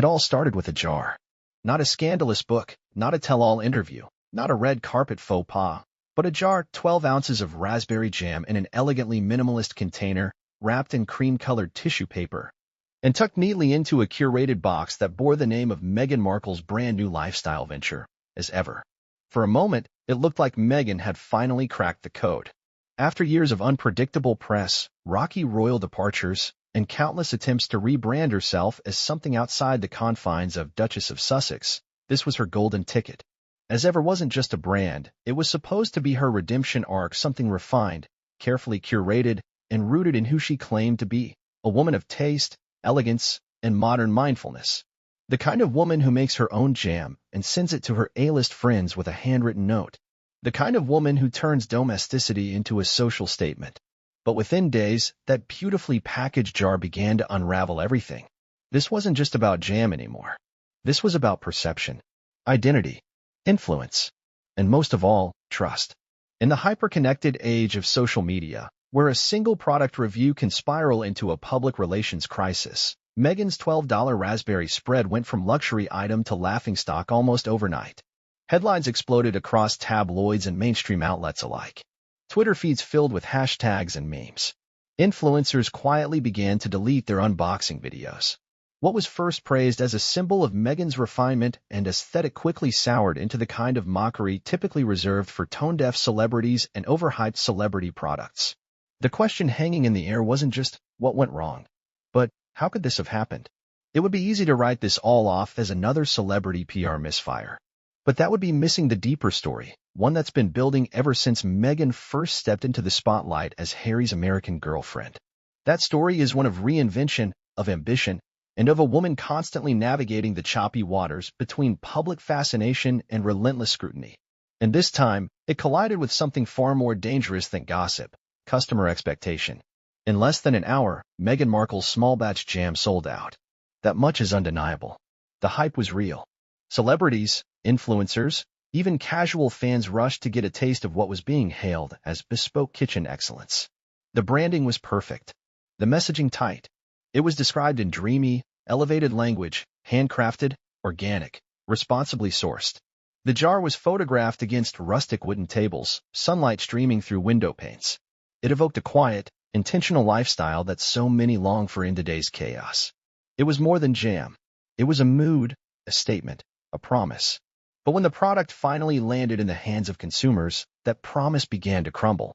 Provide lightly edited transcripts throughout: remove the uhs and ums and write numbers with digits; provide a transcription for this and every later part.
It all started with a jar. Not a scandalous book, not a tell-all interview, not a red carpet faux pas, but a jar, 12 ounces of raspberry jam in an elegantly minimalist container, wrapped in cream-colored tissue paper, and tucked neatly into a curated box that bore the name of Meghan Markle's brand-new lifestyle venture, as ever. For a moment, it looked like Meghan had finally cracked the code. After years of unpredictable press, rocky royal departures, and countless attempts to rebrand herself as something outside the confines of Duchess of Sussex, this was her golden ticket. As ever wasn't just a brand, it was supposed to be her redemption arc, something refined, carefully curated, and rooted in who she claimed to be, a woman of taste, elegance, and modern mindfulness. The kind of woman who makes her own jam and sends it to her A-list friends with a handwritten note. The kind of woman who turns domesticity into a social statement. But within days, that beautifully packaged jar began to unravel everything. This wasn't just about jam anymore. This was about perception, identity, influence, and most of all, trust. In the hyper-connected age of social media, where a single product review can spiral into a public relations crisis, Meghan's $12 raspberry spread went from luxury item to laughingstock almost overnight. Headlines exploded across tabloids and mainstream outlets alike. Twitter feeds filled with hashtags and memes. Influencers quietly began to delete their unboxing videos. What was first praised as a symbol of Meghan's refinement and aesthetic quickly soured into the kind of mockery typically reserved for tone-deaf celebrities and overhyped celebrity products. The question hanging in the air wasn't just, what went wrong? But, how could this have happened? It would be easy to write this all off as another celebrity PR misfire. But that would be missing the deeper story, one that's been building ever since Meghan first stepped into the spotlight as Harry's American girlfriend. That story is one of reinvention, of ambition, and of a woman constantly navigating the choppy waters between public fascination and relentless scrutiny. And this time, it collided with something far more dangerous than gossip, customer expectation. In less than an hour, Meghan Markle's small-batch jam sold out. That much is undeniable. The hype was real. Celebrities, influencers, even casual fans rushed to get a taste of what was being hailed as bespoke kitchen excellence. The branding was perfect. The messaging tight. It was described in dreamy, elevated language, handcrafted, organic, responsibly sourced. The jar was photographed against rustic wooden tables, sunlight streaming through window panes. It evoked a quiet, intentional lifestyle that so many long for in today's chaos. It was more than jam. It was a mood, a statement, a promise. But when the product finally landed in the hands of consumers, that promise began to crumble.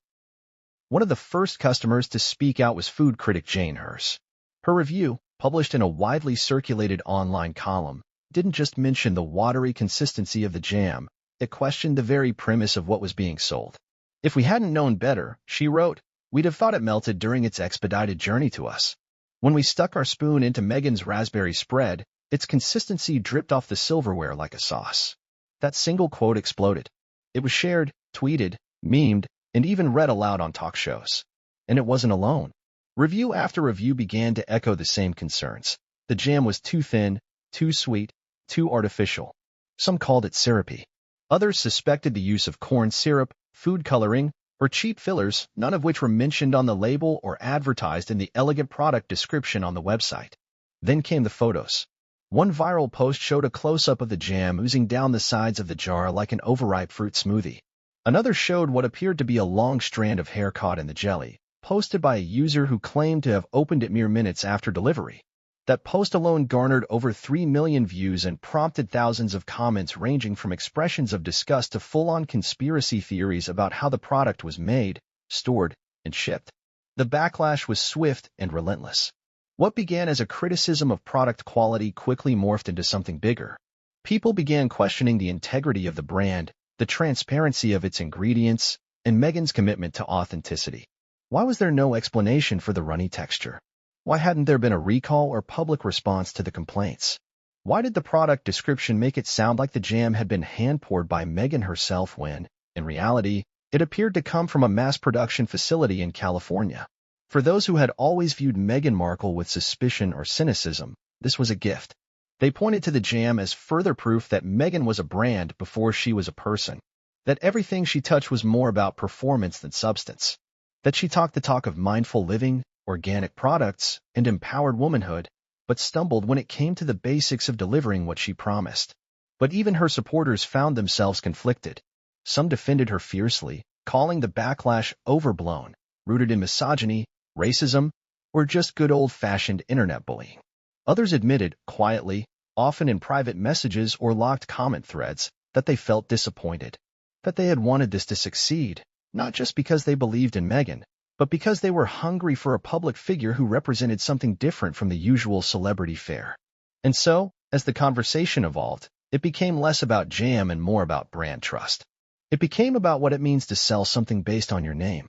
One of the first customers to speak out was food critic Jane Hurst. Her review, published in a widely circulated online column, didn't just mention the watery consistency of the jam, it questioned the very premise of what was being sold. If we hadn't known better, she wrote, we'd have thought it melted during its expedited journey to us. When we stuck our spoon into Meghan's raspberry spread, its consistency dripped off the silverware like a sauce. That single quote exploded. It was shared, tweeted, memed, and even read aloud on talk shows. And it wasn't alone. Review after review began to echo the same concerns. The jam was too thin, too sweet, too artificial. Some called it syrupy. Others suspected the use of corn syrup, food coloring, or cheap fillers, none of which were mentioned on the label or advertised in the elegant product description on the website. Then came the photos. One viral post showed a close-up of the jam oozing down the sides of the jar like an overripe fruit smoothie. Another showed what appeared to be a long strand of hair caught in the jelly, posted by a user who claimed to have opened it mere minutes after delivery. That post alone garnered over 3 million views and prompted thousands of comments ranging from expressions of disgust to full-on conspiracy theories about how the product was made, stored, and shipped. The backlash was swift and relentless. What began as a criticism of product quality quickly morphed into something bigger. People began questioning the integrity of the brand, the transparency of its ingredients, and Meghan's commitment to authenticity. Why was there no explanation for the runny texture? Why hadn't there been a recall or public response to the complaints? Why did the product description make it sound like the jam had been hand-poured by Meghan herself when, in reality, it appeared to come from a mass production facility in California? For those who had always viewed Meghan Markle with suspicion or cynicism, this was a gift. They pointed to the jam as further proof that Meghan was a brand before she was a person, that everything she touched was more about performance than substance, that she talked the talk of mindful living, organic products, and empowered womanhood, but stumbled when it came to the basics of delivering what she promised. But even her supporters found themselves conflicted. Some defended her fiercely, calling the backlash overblown, rooted in misogyny, racism, or just good old-fashioned internet bullying. Others admitted, quietly, often in private messages or locked comment threads, that they felt disappointed, that they had wanted this to succeed, not just because they believed in Meghan, but because they were hungry for a public figure who represented something different from the usual celebrity fare. And so, as the conversation evolved, it became less about jam and more about brand trust. It became about what it means to sell something based on your name,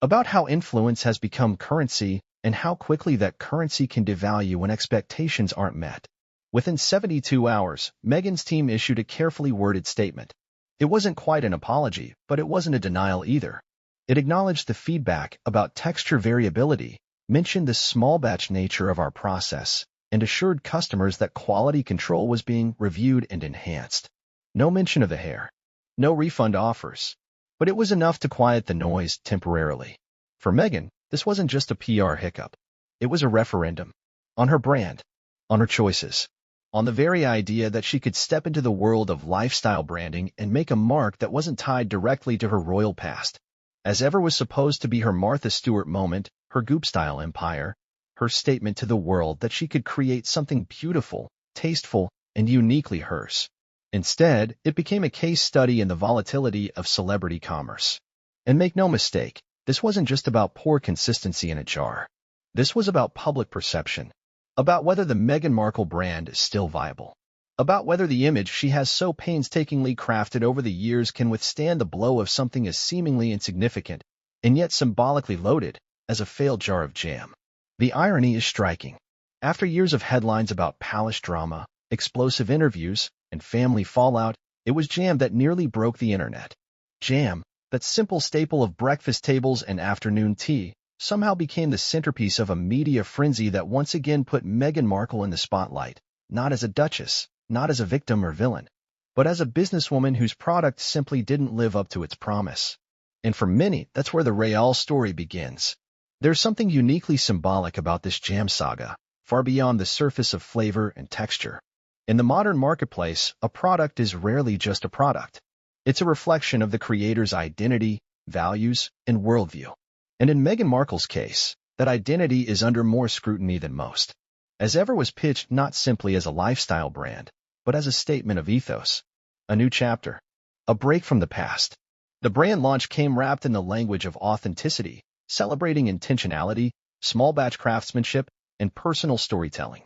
about how influence has become currency and how quickly that currency can devalue when expectations aren't met. Within 72 hours, Meghan's team issued a carefully worded statement. It wasn't quite an apology, but it wasn't a denial either. It acknowledged the feedback about texture variability, mentioned the small batch nature of our process, and assured customers that quality control was being reviewed and enhanced. No mention of the hair. No refund offers. But it was enough to quiet the noise temporarily. For Meghan, this wasn't just a PR hiccup. It was a referendum. On her brand. On her choices. On the very idea that she could step into the world of lifestyle branding and make a mark that wasn't tied directly to her royal past. As ever was supposed to be her Martha Stewart moment, her Goop-style empire, her statement to the world that she could create something beautiful, tasteful, and uniquely hers. Instead, it became a case study in the volatility of celebrity commerce. And make no mistake, this wasn't just about poor consistency in a jar. This was about public perception, about whether the Meghan Markle brand is still viable, about whether the image she has so painstakingly crafted over the years can withstand the blow of something as seemingly insignificant, and yet symbolically loaded, as a failed jar of jam. The irony is striking. After years of headlines about palace drama, explosive interviews, and family fallout, it was jam that nearly broke the internet. Jam, that simple staple of breakfast tables and afternoon tea, somehow became the centerpiece of a media frenzy that once again put Meghan Markle in the spotlight, not as a duchess, not as a victim or villain, but as a businesswoman whose product simply didn't live up to its promise. And for many, that's where the Royale story begins. There's something uniquely symbolic about this jam saga, far beyond the surface of flavor and texture. In the modern marketplace, a product is rarely just a product. It's a reflection of the creator's identity, values, and worldview. And in Meghan Markle's case, that identity is under more scrutiny than most. As ever was pitched not simply as a lifestyle brand, but as a statement of ethos. A new chapter. A break from the past. The brand launch came wrapped in the language of authenticity, celebrating intentionality, small batch craftsmanship, and personal storytelling.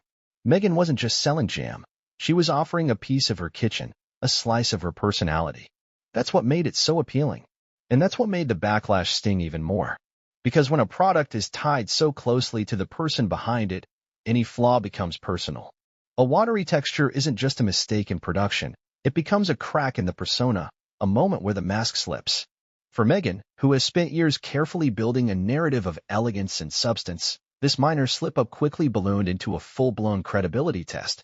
Meghan wasn't just selling jam. She was offering a piece of her kitchen, a slice of her personality. That's what made it so appealing. And that's what made the backlash sting even more. Because when a product is tied so closely to the person behind it, any flaw becomes personal. A watery texture isn't just a mistake in production. It becomes a crack in the persona, a moment where the mask slips. For Meghan, who has spent years carefully building a narrative of elegance and substance, this minor slip-up quickly ballooned into a full-blown credibility test.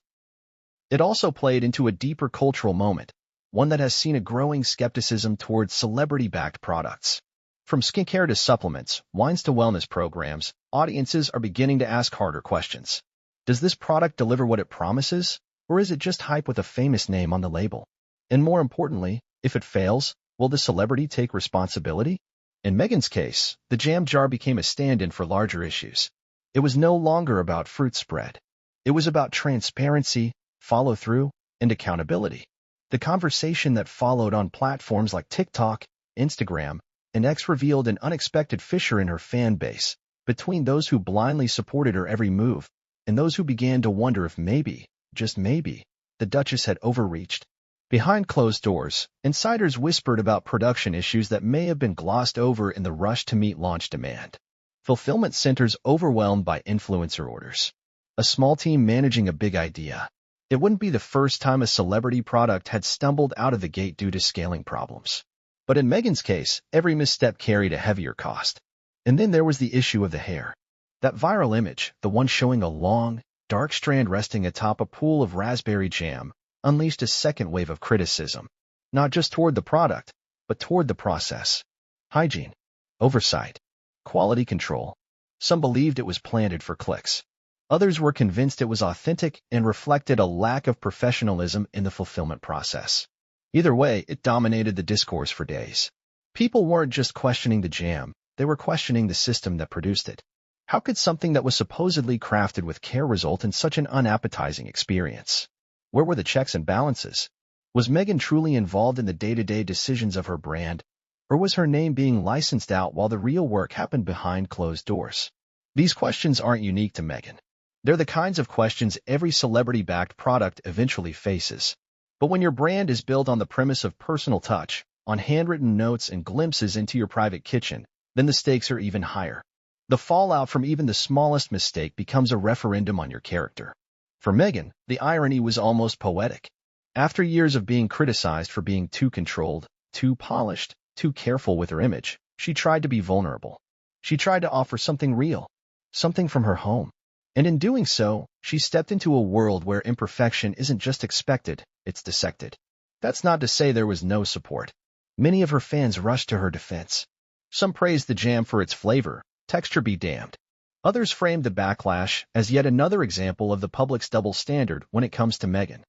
It also played into a deeper cultural moment, one that has seen a growing skepticism towards celebrity-backed products. From skincare to supplements, wines to wellness programs, audiences are beginning to ask harder questions. Does this product deliver what it promises, or is it just hype with a famous name on the label? And more importantly, if it fails, will the celebrity take responsibility? In Meghan's case, the jam jar became a stand-in for larger issues. It was no longer about fruit spread. It was about transparency, follow-through, and accountability. The conversation that followed on platforms like TikTok, Instagram, and X revealed an unexpected fissure in her fan base, between those who blindly supported her every move, and those who began to wonder if maybe, just maybe, the Duchess had overreached. Behind closed doors, insiders whispered about production issues that may have been glossed over in the rush to meet launch demand. Fulfillment centers overwhelmed by influencer orders. A small team managing a big idea. It wouldn't be the first time a celebrity product had stumbled out of the gate due to scaling problems. But in Meghan's case, every misstep carried a heavier cost. And then there was the issue of the hair. That viral image, the one showing a long, dark strand resting atop a pool of raspberry jam, unleashed a second wave of criticism, not just toward the product, but toward the process. Hygiene, oversight, quality control. Some believed it was planted for clicks. Others were convinced it was authentic and reflected a lack of professionalism in the fulfillment process. Either way, it dominated the discourse for days. People weren't just questioning the jam, they were questioning the system that produced it. How could something that was supposedly crafted with care result in such an unappetizing experience? Where were the checks and balances? Was Meghan truly involved in the day-to-day decisions of her brand, or was her name being licensed out while the real work happened behind closed doors? These questions aren't unique to Meghan. They're the kinds of questions every celebrity-backed product eventually faces. But when your brand is built on the premise of personal touch, on handwritten notes and glimpses into your private kitchen, then the stakes are even higher. The fallout from even the smallest mistake becomes a referendum on your character. For Meghan, the irony was almost poetic. After years of being criticized for being too controlled, too polished, too careful with her image, she tried to be vulnerable. She tried to offer something real, something from her home. And in doing so, she stepped into a world where imperfection isn't just expected, it's dissected. That's not to say there was no support. Many of her fans rushed to her defense. Some praised the jam for its flavor, texture be damned. Others framed the backlash as yet another example of the public's double standard when it comes to Meghan.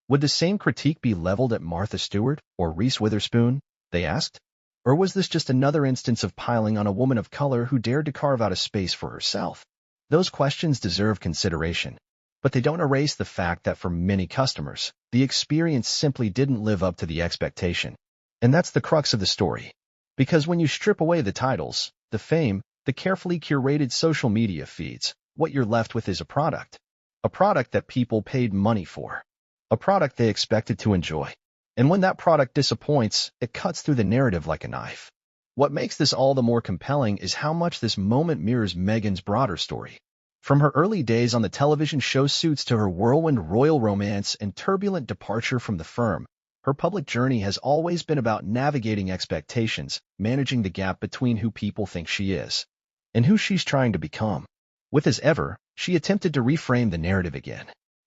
Would the same critique be leveled at Martha Stewart or Reese Witherspoon, they asked? Or was this just another instance of piling on a woman of color who dared to carve out a space for herself? Those questions deserve consideration, but they don't erase the fact that for many customers, the experience simply didn't live up to the expectation. And that's the crux of the story. Because when you strip away the titles, the fame, the carefully curated social media feeds, what you're left with is a product. A product that people paid money for. A product they expected to enjoy. And when that product disappoints, it cuts through the narrative like a knife. What makes this all the more compelling is how much this moment mirrors Meghan's broader story. From her early days on the television show Suits to her whirlwind royal romance and turbulent departure from the firm, her public journey has always been about navigating expectations, managing the gap between who people think she is and who she's trying to become. With as ever, she attempted to reframe the narrative again.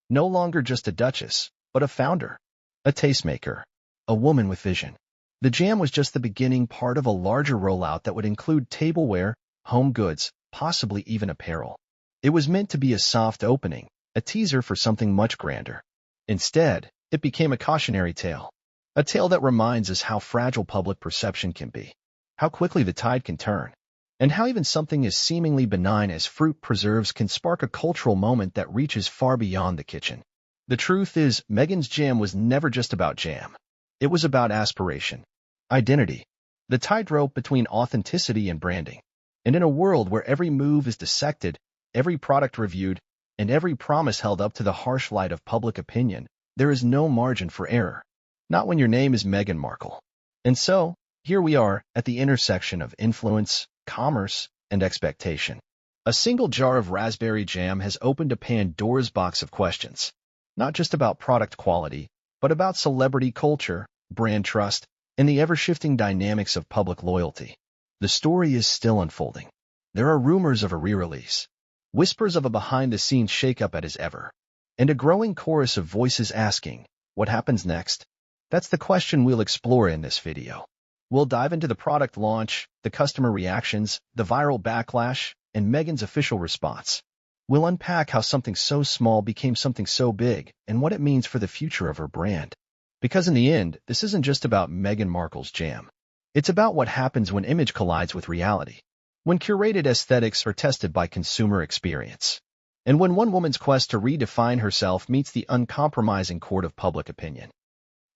No longer just a duchess, but a founder, a tastemaker, a woman with vision. The jam was just the beginning part of a larger rollout that would include tableware, home goods, possibly even apparel. It was meant to be a soft opening, a teaser for something much grander. Instead, it became a cautionary tale. A tale that reminds us how fragile public perception can be, how quickly the tide can turn, and how even something as seemingly benign as fruit preserves can spark a cultural moment that reaches far beyond the kitchen. The truth is, Meghan's jam was never just about jam. It was about aspiration, identity, the tightrope between authenticity and branding. And in a world where every move is dissected, every product reviewed, and every promise held up to the harsh light of public opinion, there is no margin for error. Not when your name is Meghan Markle. And so, here we are at the intersection of influence, commerce, and expectation. A single jar of raspberry jam has opened a Pandora's box of questions. Not just about product quality, but about celebrity culture, brand trust, and the ever-shifting dynamics of public loyalty. The story is still unfolding. There are rumors of a re-release, whispers of a behind-the-scenes shakeup at as ever, and a growing chorus of voices asking, what happens next? That's the question we'll explore in this video. We'll dive into the product launch, the customer reactions, the viral backlash, and Meghan's official response. We'll unpack how something so small became something so big and what it means for the future of her brand. Because in the end, this isn't just about Meghan Markle's jam. It's about what happens when image collides with reality, when curated aesthetics are tested by consumer experience, and when one woman's quest to redefine herself meets the uncompromising court of public opinion.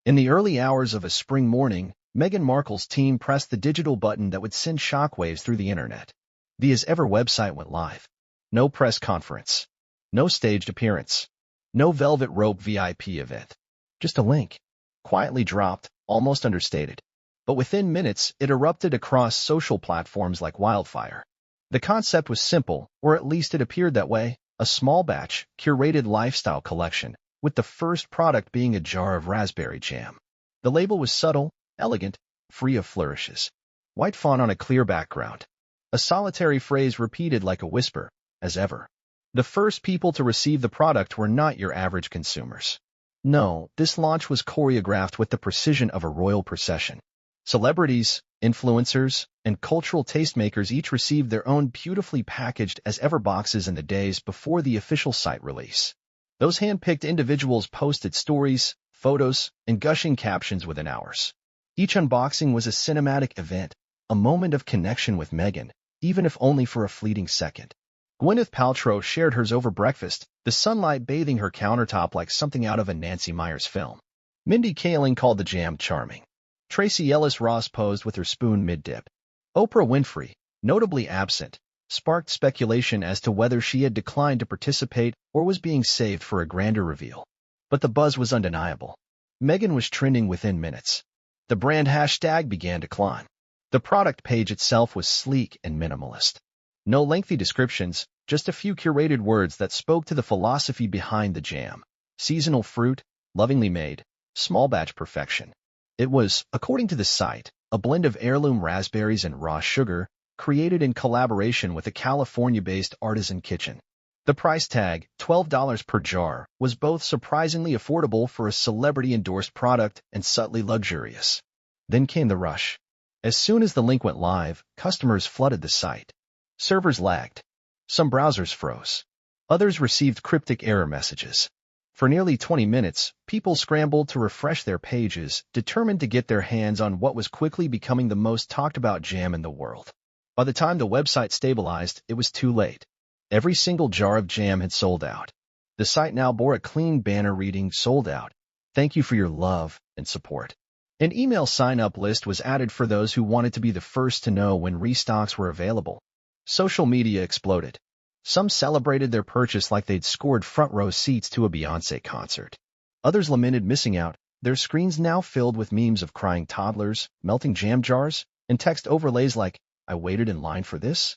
In the early hours of a spring morning, Meghan Markle's team pressed the digital button that would send shockwaves through the internet. The As Ever website went live. No press conference. No staged appearance. No velvet rope VIP event. Just a link. Quietly dropped, almost understated. But within minutes, it erupted across social platforms like wildfire. The concept was simple, or at least it appeared that way, a small batch, curated lifestyle collection, with the first product being a jar of raspberry jam. The label was subtle, elegant, free of flourishes. White font on a clear background. A solitary phrase repeated like a whisper, as ever. The first people to receive the product were not your average consumers. No, this launch was choreographed with the precision of a royal procession. Celebrities, influencers, and cultural tastemakers each received their own beautifully packaged as-ever boxes in the days before the official site release. Those hand-picked individuals posted stories, photos, and gushing captions within hours. Each unboxing was a cinematic event, a moment of connection with Meghan, even if only for a fleeting second. Gwyneth Paltrow shared hers over breakfast, the sunlight bathing her countertop like something out of a Nancy Meyers film. Mindy Kaling called the jam charming. Tracee Ellis Ross posed with her spoon mid-dip. Oprah Winfrey, notably absent, sparked speculation as to whether she had declined to participate or was being saved for a grander reveal. But the buzz was undeniable. Meghan was trending within minutes. The brand hashtag began to climb. The product page itself was sleek and minimalist. No lengthy descriptions, just a few curated words that spoke to the philosophy behind the jam. Seasonal fruit, lovingly made, small batch perfection. It was, according to the site, a blend of heirloom raspberries and raw sugar, created in collaboration with a California-based artisan kitchen. The price tag, $12 per jar, was both surprisingly affordable for a celebrity-endorsed product and subtly luxurious. Then came the rush. As soon as the link went live, customers flooded the site. Servers lagged. Some browsers froze. Others received cryptic error messages. For nearly 20 minutes, people scrambled to refresh their pages, determined to get their hands on what was quickly becoming the most talked-about jam in the world. By the time the website stabilized, it was too late. Every single jar of jam had sold out. The site now bore a clean banner reading, "Sold out. Thank you for your love and support." An email sign-up list was added for those who wanted to be the first to know when restocks were available. Social media exploded. Some celebrated their purchase like they'd scored front-row seats to a Beyoncé concert. Others lamented missing out, their screens now filled with memes of crying toddlers, melting jam jars, and text overlays like, "I waited in line for this?"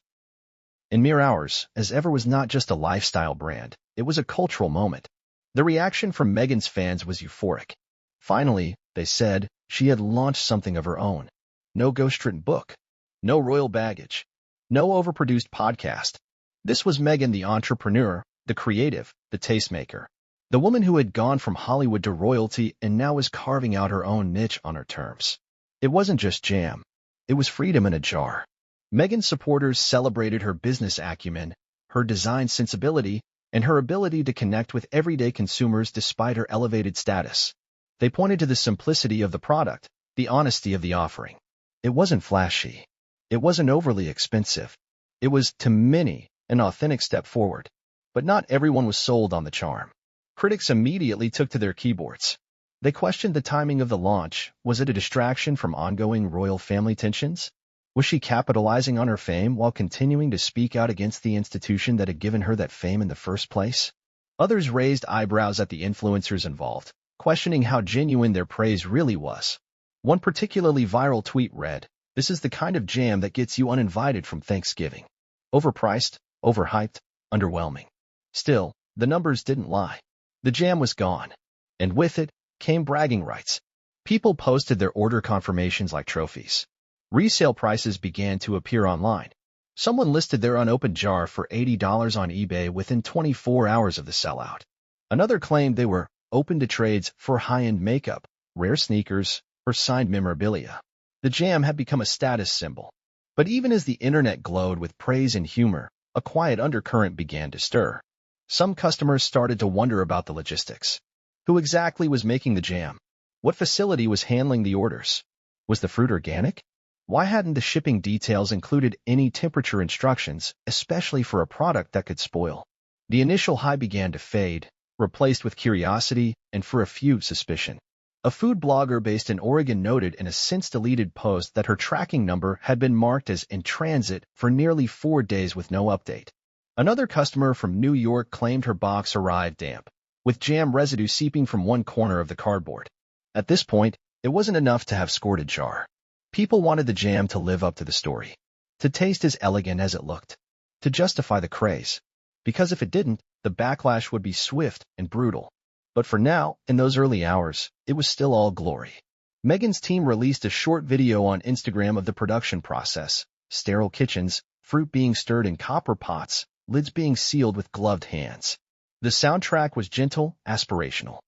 In mere hours, as ever was not just a lifestyle brand, it was a cultural moment. The reaction from Meghan's fans was euphoric. Finally, they said, she had launched something of her own. No ghost-written book. No royal baggage. No overproduced podcast. This was Meghan, the entrepreneur, the creative, the tastemaker. The woman who had gone from Hollywood to royalty and now was carving out her own niche on her terms. It wasn't just jam. It was freedom in a jar. Meghan's supporters celebrated her business acumen, her design sensibility, and her ability to connect with everyday consumers despite her elevated status. They pointed to the simplicity of the product, the honesty of the offering. It wasn't flashy. It wasn't overly expensive. It was, to many, an authentic step forward. But not everyone was sold on the charm. Critics immediately took to their keyboards. They questioned the timing of the launch. Was it a distraction from ongoing royal family tensions? Was she capitalizing on her fame while continuing to speak out against the institution that had given her that fame in the first place? Others raised eyebrows at the influencers involved, questioning how genuine their praise really was. One particularly viral tweet read, "This is the kind of jam that gets you uninvited from Thanksgiving." Overpriced, overhyped, underwhelming. Still, the numbers didn't lie. The jam was gone. And with it came bragging rights. People posted their order confirmations like trophies. Resale prices began to appear online. Someone listed their unopened jar for $80 on eBay within 24 hours of the sellout. Another claimed they were open to trades for high-end makeup, rare sneakers, or signed memorabilia. The jam had become a status symbol. But even as the internet glowed with praise and humor, a quiet undercurrent began to stir. Some customers started to wonder about the logistics. Who exactly was making the jam? What facility was handling the orders? Was the fruit organic? Why hadn't the shipping details included any temperature instructions, especially for a product that could spoil? The initial high began to fade, replaced with curiosity and, for a few, suspicion. A food blogger based in Oregon noted in a since-deleted post that her tracking number had been marked as in transit for nearly 4 days with no update. Another customer from New York claimed her box arrived damp, with jam residue seeping from one corner of the cardboard. At this point, it wasn't enough to have scored a jar. People wanted the jam to live up to the story, to taste as elegant as it looked, to justify the craze. Because if it didn't, the backlash would be swift and brutal. But for now, in those early hours, it was still all glory. Meghan's team released a short video on Instagram of the production process, sterile kitchens, fruit being stirred in copper pots, lids being sealed with gloved hands. The soundtrack was gentle, aspirational.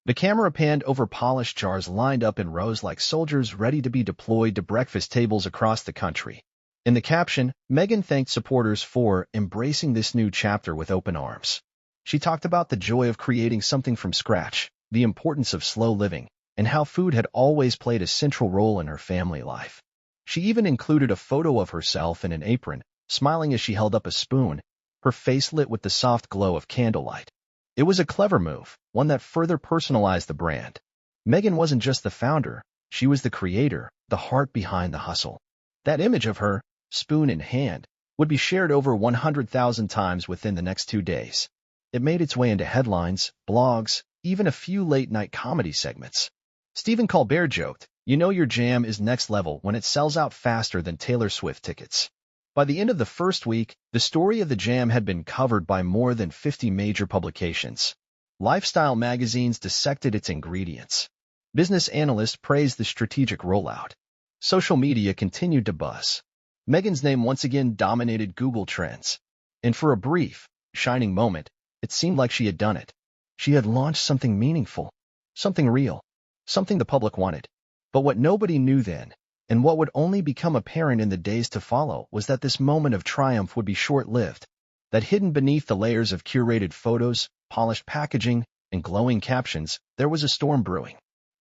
The camera panned over polished jars lined up in rows like soldiers ready to be deployed to breakfast tables across the country. In the caption, Meghan thanked supporters for embracing this new chapter with open arms. She talked about the joy of creating something from scratch, the importance of slow living, and how food had always played a central role in her family life. She even included a photo of herself in an apron, smiling as she held up a spoon, her face lit with the soft glow of candlelight. It was a clever move, one that further personalized the brand. Meghan wasn't just the founder, she was the creator, the heart behind the hustle. That image of her, spoon in hand, would be shared over 100,000 times within the next 2 days. It made its way into headlines, blogs, even a few late-night comedy segments. Stephen Colbert joked, "You know your jam is next level when it sells out faster than Taylor Swift tickets." By the end of the first week, the story of the jam had been covered by more than 50 major publications. Lifestyle magazines dissected its ingredients. Business analysts praised the strategic rollout. Social media continued to buzz. Meghan's name once again dominated Google Trends. And for a brief, shining moment, it seemed like she had done it. She had launched something meaningful, something real, something the public wanted. But what nobody knew then, and what would only become apparent in the days to follow, was that this moment of triumph would be short-lived, that hidden beneath the layers of curated photos, polished packaging, and glowing captions, there was a storm brewing.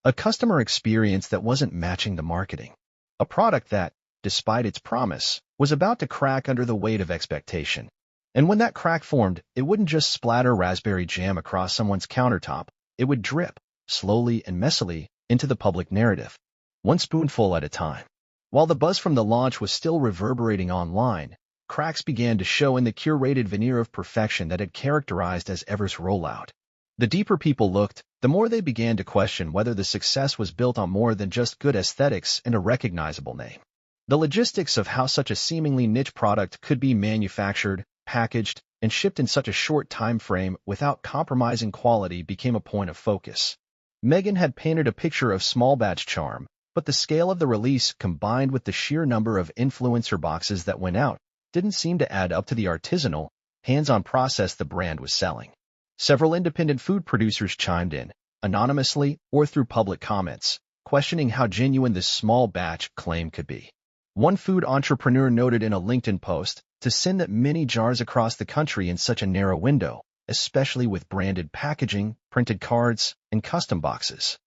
A customer experience that wasn't matching the marketing. A product that, despite its promise, was about to crack under the weight of expectation. And when that crack formed, it wouldn't just splatter raspberry jam across someone's countertop, it would drip, slowly and messily, into the public narrative, one spoonful at a time. While the buzz from the launch was still reverberating online, cracks began to show in the curated veneer of perfection that had characterized as Ever's rollout. The deeper people looked, the more they began to question whether the success was built on more than just good aesthetics and a recognizable name. The logistics of how such a seemingly niche product could be manufactured, packaged, and shipped in such a short time frame without compromising quality became a point of focus. Meghan had painted a picture of small batch charm, but the scale of the release, combined with the sheer number of influencer boxes that went out, didn't seem to add up to the artisanal, hands-on process the brand was selling. Several independent food producers chimed in, anonymously or through public comments, questioning how genuine this small batch claim could be. One food entrepreneur noted in a LinkedIn post, "To send that many jars across the country in such a narrow window, especially with branded packaging, printed cards, and custom boxes.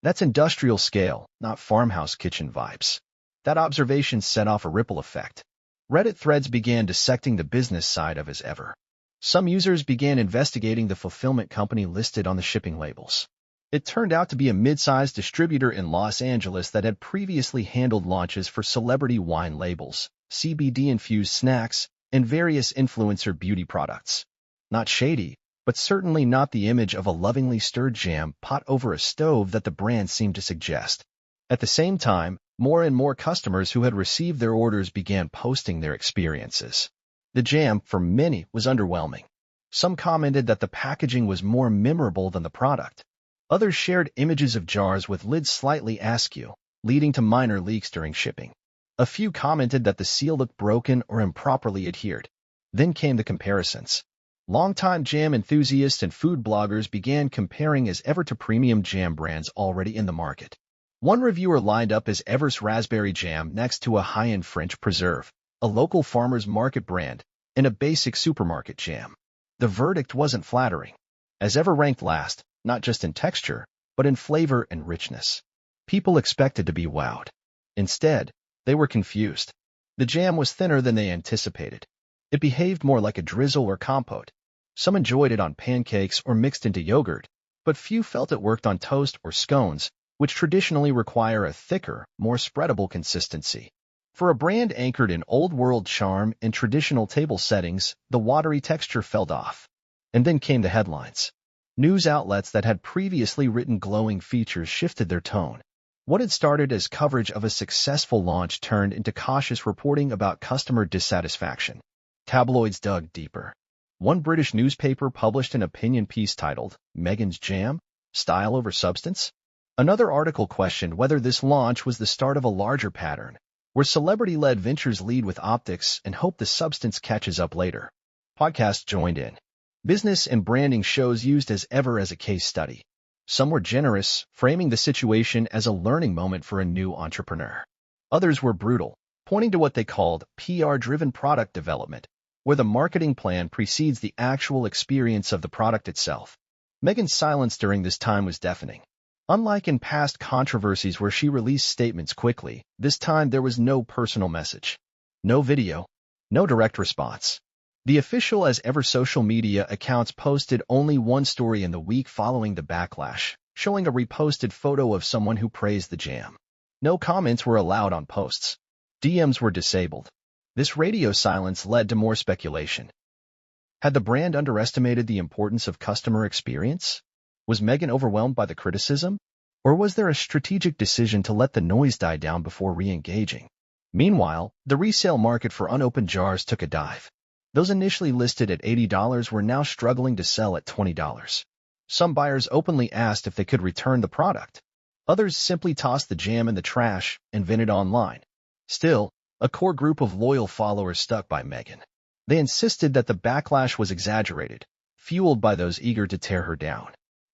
That's industrial scale, not farmhouse kitchen vibes." That observation set off a ripple effect. Reddit threads began dissecting the business side of Ever. Some users began investigating the fulfillment company listed on the shipping labels. It turned out to be a mid-sized distributor in Los Angeles that had previously handled launches for celebrity wine labels, CBD-infused snacks, and various influencer beauty products. Not shady, but certainly not the image of a lovingly stirred jam pot over a stove that the brand seemed to suggest. At the same time, more and more customers who had received their orders began posting their experiences. The jam, for many, was underwhelming. Some commented that the packaging was more memorable than the product. Others shared images of jars with lids slightly askew, leading to minor leaks during shipping. A few commented that the seal looked broken or improperly adhered. Then came the comparisons. Longtime jam enthusiasts and food bloggers began comparing Ever to premium jam brands already in the market. One reviewer lined up Ever's raspberry jam next to a high-end French preserve, a local farmer's market brand, and a basic supermarket jam. The verdict wasn't flattering. Ever ranked last, not just in texture, but in flavor and richness. People expected to be wowed. Instead, they were confused. The jam was thinner than they anticipated. It behaved more like a drizzle or compote. Some enjoyed it on pancakes or mixed into yogurt, but few felt it worked on toast or scones, which traditionally require a thicker, more spreadable consistency. For a brand anchored in old-world charm and traditional table settings, the watery texture fell off. And then came the headlines. News outlets that had previously written glowing features shifted their tone. What had started as coverage of a successful launch turned into cautious reporting about customer dissatisfaction. Tabloids dug deeper. One British newspaper published an opinion piece titled, "Meghan's Jam? Style over Substance?" Another article questioned whether this launch was the start of a larger pattern, where celebrity-led ventures lead with optics and hope the substance catches up later. Podcasts joined in. Business and branding shows used Ever as a case study. Some were generous, framing the situation as a learning moment for a new entrepreneur. Others were brutal, pointing to what they called PR-driven product development, where the marketing plan precedes the actual experience of the product itself. Meghan's silence during this time was deafening. Unlike in past controversies where she released statements quickly, this time there was no personal message. No video. No direct response. The official as ever social media accounts posted only one story in the week following the backlash, showing a reposted photo of someone who praised the jam. No comments were allowed on posts. DMs were disabled. This radio silence led to more speculation. Had the brand underestimated the importance of customer experience? Was Meghan overwhelmed by the criticism? Or was there a strategic decision to let the noise die down before re-engaging? Meanwhile, the resale market for unopened jars took a dive. Those initially listed at $80 were now struggling to sell at $20. Some buyers openly asked if they could return the product. Others simply tossed the jam in the trash and vented online. Still, a core group of loyal followers stuck by Meghan. They insisted that the backlash was exaggerated, fueled by those eager to tear her down.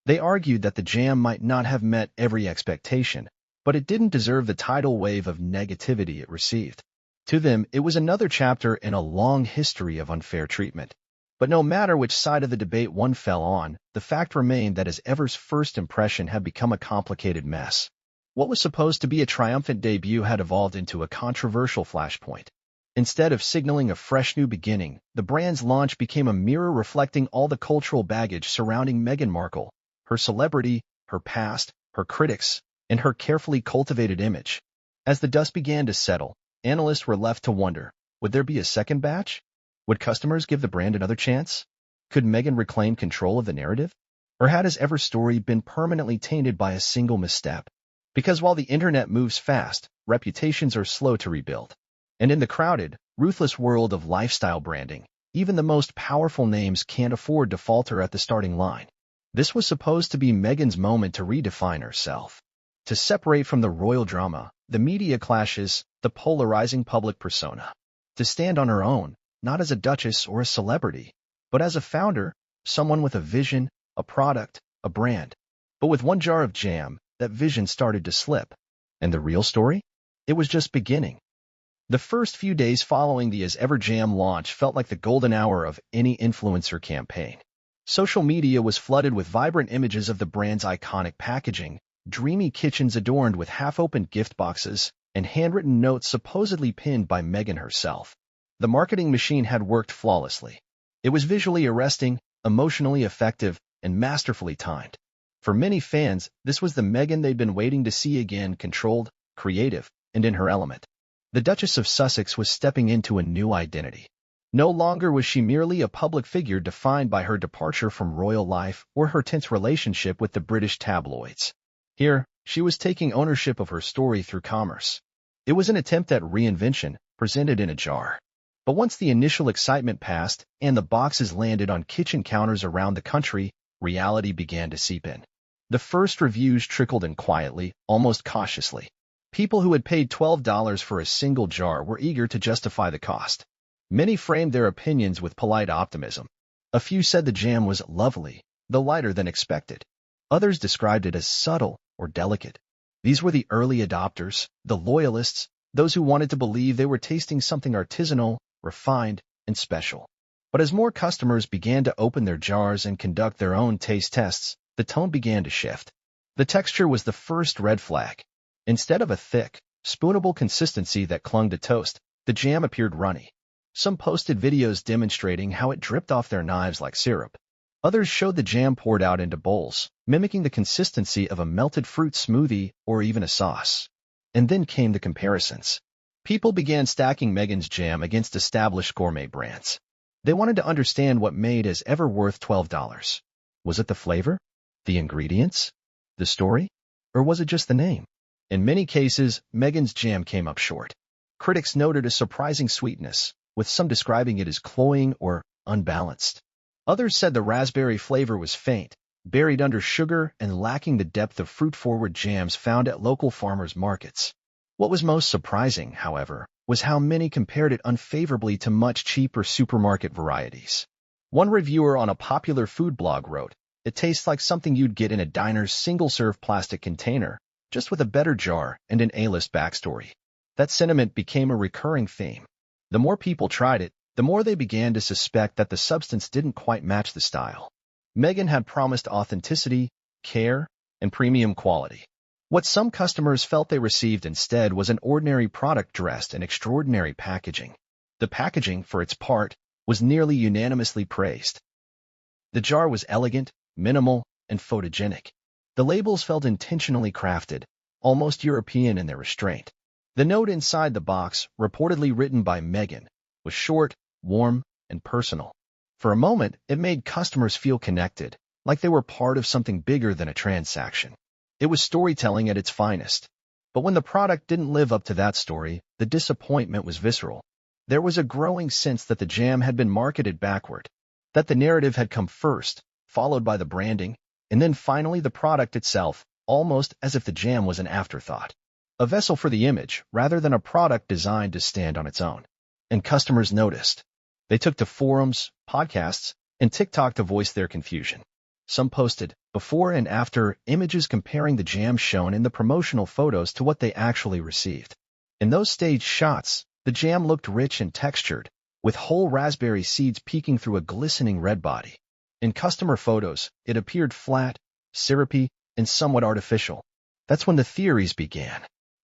They argued that the jam might not have met every expectation, but it didn't deserve the tidal wave of negativity it received. To them, it was another chapter in a long history of unfair treatment. But no matter which side of the debate one fell on, the fact remained that as ever's first impression had become a complicated mess. What was supposed to be a triumphant debut had evolved into a controversial flashpoint. Instead of signaling a fresh new beginning, the brand's launch became a mirror reflecting all the cultural baggage surrounding Meghan Markle, her celebrity, her past, her critics, and her carefully cultivated image. As the dust began to settle, analysts were left to wonder, would there be a second batch? Would customers give the brand another chance? Could Meghan reclaim control of the narrative? Or had his ever story been permanently tainted by a single misstep? Because while the internet moves fast, reputations are slow to rebuild. And in the crowded, ruthless world of lifestyle branding, even the most powerful names can't afford to falter at the starting line. This was supposed to be Meghan's moment to redefine herself. To separate from the royal drama, the media clashes, the polarizing public persona. To stand on her own, not as a duchess or a celebrity, but as a founder, someone with a vision, a product, a brand. But with one jar of jam, that vision started to slip. And the real story? It was just beginning. The first few days following the As Ever Jam launch felt like the golden hour of any influencer campaign. Social media was flooded with vibrant images of the brand's iconic packaging, dreamy kitchens adorned with half-opened gift boxes, and handwritten notes supposedly pinned by Meghan herself. The marketing machine had worked flawlessly. It was visually arresting, emotionally effective, and masterfully timed. For many fans, this was the Meghan they'd been waiting to see again, controlled, creative, and in her element. The Duchess of Sussex was stepping into a new identity. No longer was she merely a public figure defined by her departure from royal life or her tense relationship with the British tabloids. Here, she was taking ownership of her story through commerce. It was an attempt at reinvention, presented in a jar. But once the initial excitement passed and the boxes landed on kitchen counters around the country, reality began to seep in. The first reviews trickled in quietly, almost cautiously. People who had paid $12 for a single jar were eager to justify the cost. Many framed their opinions with polite optimism. A few said the jam was lovely, though lighter than expected. Others described it as subtle or delicate. These were the early adopters, the loyalists, those who wanted to believe they were tasting something artisanal, refined, and special. But as more customers began to open their jars and conduct their own taste tests, the tone began to shift. The texture was the first red flag. Instead of a thick, spoonable consistency that clung to toast, the jam appeared runny. Some posted videos demonstrating how it dripped off their knives like syrup. Others showed the jam poured out into bowls, mimicking the consistency of a melted fruit smoothie or even a sauce. And then came the comparisons. People began stacking Meghan's jam against established gourmet brands. They wanted to understand what made As Ever worth $12. Was it the flavor? The ingredients? The story? Or was it just the name? In many cases, Meghan's jam came up short. Critics noted a surprising sweetness, with some describing it as cloying or unbalanced. Others said the raspberry flavor was faint, buried under sugar and lacking the depth of fruit-forward jams found at local farmers' markets. What was most surprising, however, was how many compared it unfavorably to much cheaper supermarket varieties. One reviewer on a popular food blog wrote, It tastes like something you'd get in a diner's single-serve plastic container, just with a better jar and an A-list backstory. That sentiment became a recurring theme. The more people tried it, the more they began to suspect that the substance didn't quite match the style. MEGHAN had promised authenticity, care, and premium quality. What some customers felt they received instead was an ordinary product dressed in extraordinary packaging. The packaging, for its part, was nearly unanimously praised. The jar was elegant, minimal, and photogenic. The labels felt intentionally crafted, almost European in their restraint. The note inside the box, reportedly written by MEGHAN, was short, warm, and personal. For a moment, it made customers feel connected, like they were part of something bigger than a transaction. It was storytelling at its finest. But when the product didn't live up to that story, the disappointment was visceral. There was a growing sense that the jam had been marketed backward, that the narrative had come first, followed by the branding, and then finally the product itself, almost as if the jam was an afterthought. A vessel for the image, rather than a product designed to stand on its own. And customers noticed. They took to forums, podcasts, and TikTok to voice their confusion. Some posted before and after images comparing the jam shown in the promotional photos to what they actually received. In those staged shots, the jam looked rich and textured, with whole raspberry seeds peeking through a glistening red body. In customer photos, it appeared flat, syrupy, and somewhat artificial. That's when the theories began.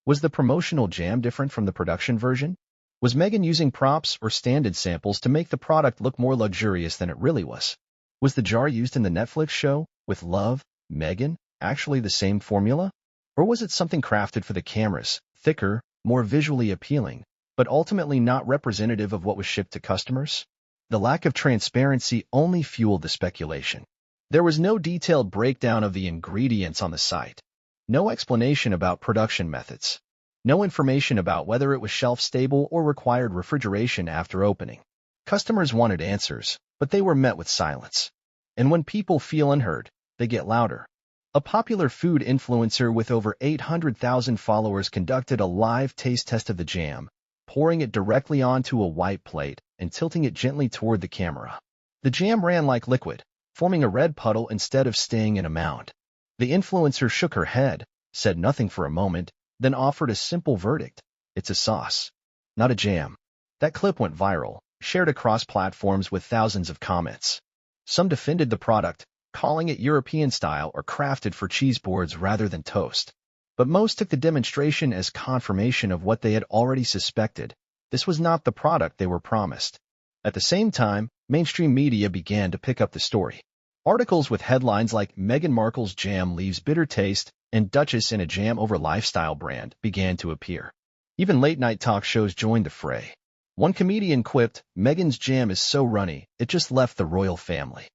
Was the promotional jam different from the production version? Was MEGHAN using props or stand-in samples to make the product look more luxurious than it really was? Was the jar used in the Netflix show, with Love, MEGHAN, actually the same formula? Or was it something crafted for the cameras, thicker, more visually appealing, but ultimately not representative of what was shipped to customers? The lack of transparency only fueled the speculation. There was no detailed breakdown of the ingredients on the site. No explanation about production methods. No information about whether it was shelf-stable or required refrigeration after opening. Customers wanted answers, but they were met with silence. And when people feel unheard, they get louder. A popular food influencer with over 800,000 followers conducted a live taste test of the jam, pouring it directly onto a white plate and tilting it gently toward the camera. The jam ran like liquid, forming a red puddle instead of staying in a mound. The influencer shook her head, said nothing for a moment, then offered a simple verdict. It's a sauce, not a jam. That clip went viral, shared across platforms with thousands of comments. Some defended the product, calling it European style or crafted for cheese boards rather than toast. But most took the demonstration as confirmation of what they had already suspected. This was not the product they were promised. At the same time, mainstream media began to pick up the story. Articles with headlines like Meghan Markle's jam leaves bitter taste and Duchess in a jam over lifestyle brand began to appear. Even late-night talk shows joined the fray. One comedian quipped, "Meghan's jam is so runny, it just left the royal family."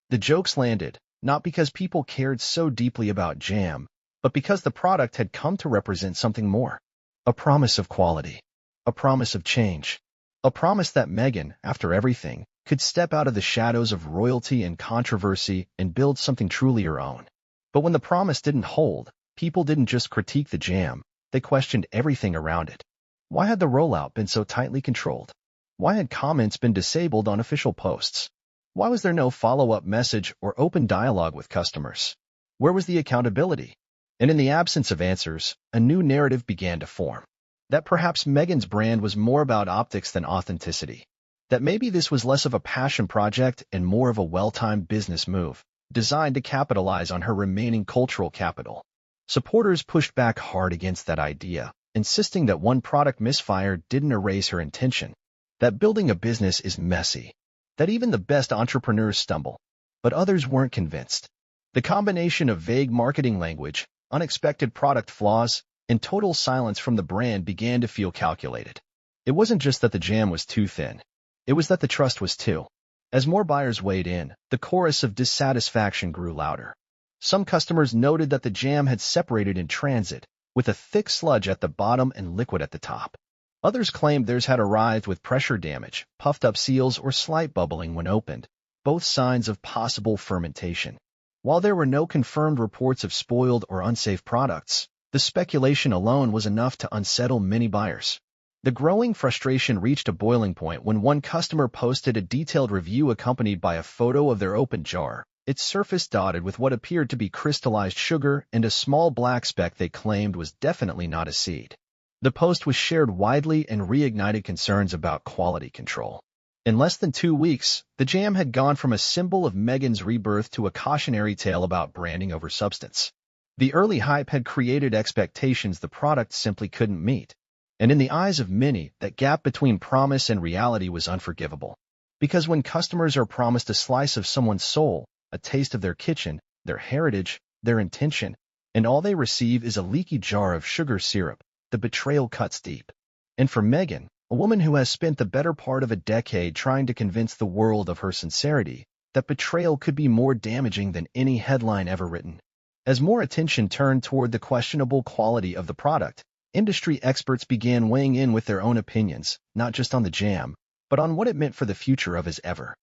The jokes landed, not because people cared so deeply about jam, but because the product had come to represent something more. A promise of quality. A promise of change. A promise that Meghan, after everything, could step out of the shadows of royalty and controversy and build something truly her own. But when the promise didn't hold, people didn't just critique the jam, they questioned everything around it. Why had the rollout been so tightly controlled? Why had comments been disabled on official posts? Why was there no follow-up message or open dialogue with customers? Where was the accountability? And in the absence of answers, a new narrative began to form. That perhaps Meghan's brand was more about optics than authenticity. That maybe this was less of a passion project and more of a well-timed business move, designed to capitalize on her remaining cultural capital. Supporters pushed back hard against that idea, insisting that one product misfire didn't erase her intention, that building a business is messy, that even the best entrepreneurs stumble. But others weren't convinced. The combination of vague marketing language, unexpected product flaws, and total silence from the brand began to feel calculated. It wasn't just that the jam was too thin. It was that the trust was too. As more buyers weighed in, the chorus of dissatisfaction grew louder. Some customers noted that the jam had separated in transit, with a thick sludge at the bottom and liquid at the top. Others claimed theirs had arrived with pressure damage, puffed up seals, or slight bubbling when opened, both signs of possible fermentation. While there were no confirmed reports of spoiled or unsafe products, the speculation alone was enough to unsettle many buyers. The growing frustration reached a boiling point when one customer posted a detailed review accompanied by a photo of their open jar. its surface dotted with what appeared to be crystallized sugar and a small black speck they claimed was definitely not a seed. The post was shared widely and reignited concerns about quality control. In less than 2 weeks, the jam had gone from a symbol of MEGHAN's rebirth to a cautionary tale about branding over substance. The early hype had created expectations the product simply couldn't meet. And in the eyes of many, that gap between promise and reality was unforgivable. Because when customers are promised a slice of someone's soul, a taste of their kitchen, their heritage, their intention, and all they receive is a leaky jar of sugar syrup, the betrayal cuts deep. And for MEGHAN, a woman who has spent the better part of a decade trying to convince the world of her sincerity, that betrayal could be more damaging than any headline ever written. As more attention turned toward the questionable quality of the product, industry experts began weighing in with their own opinions, not just on the jam, but on what it meant for the future of as ever.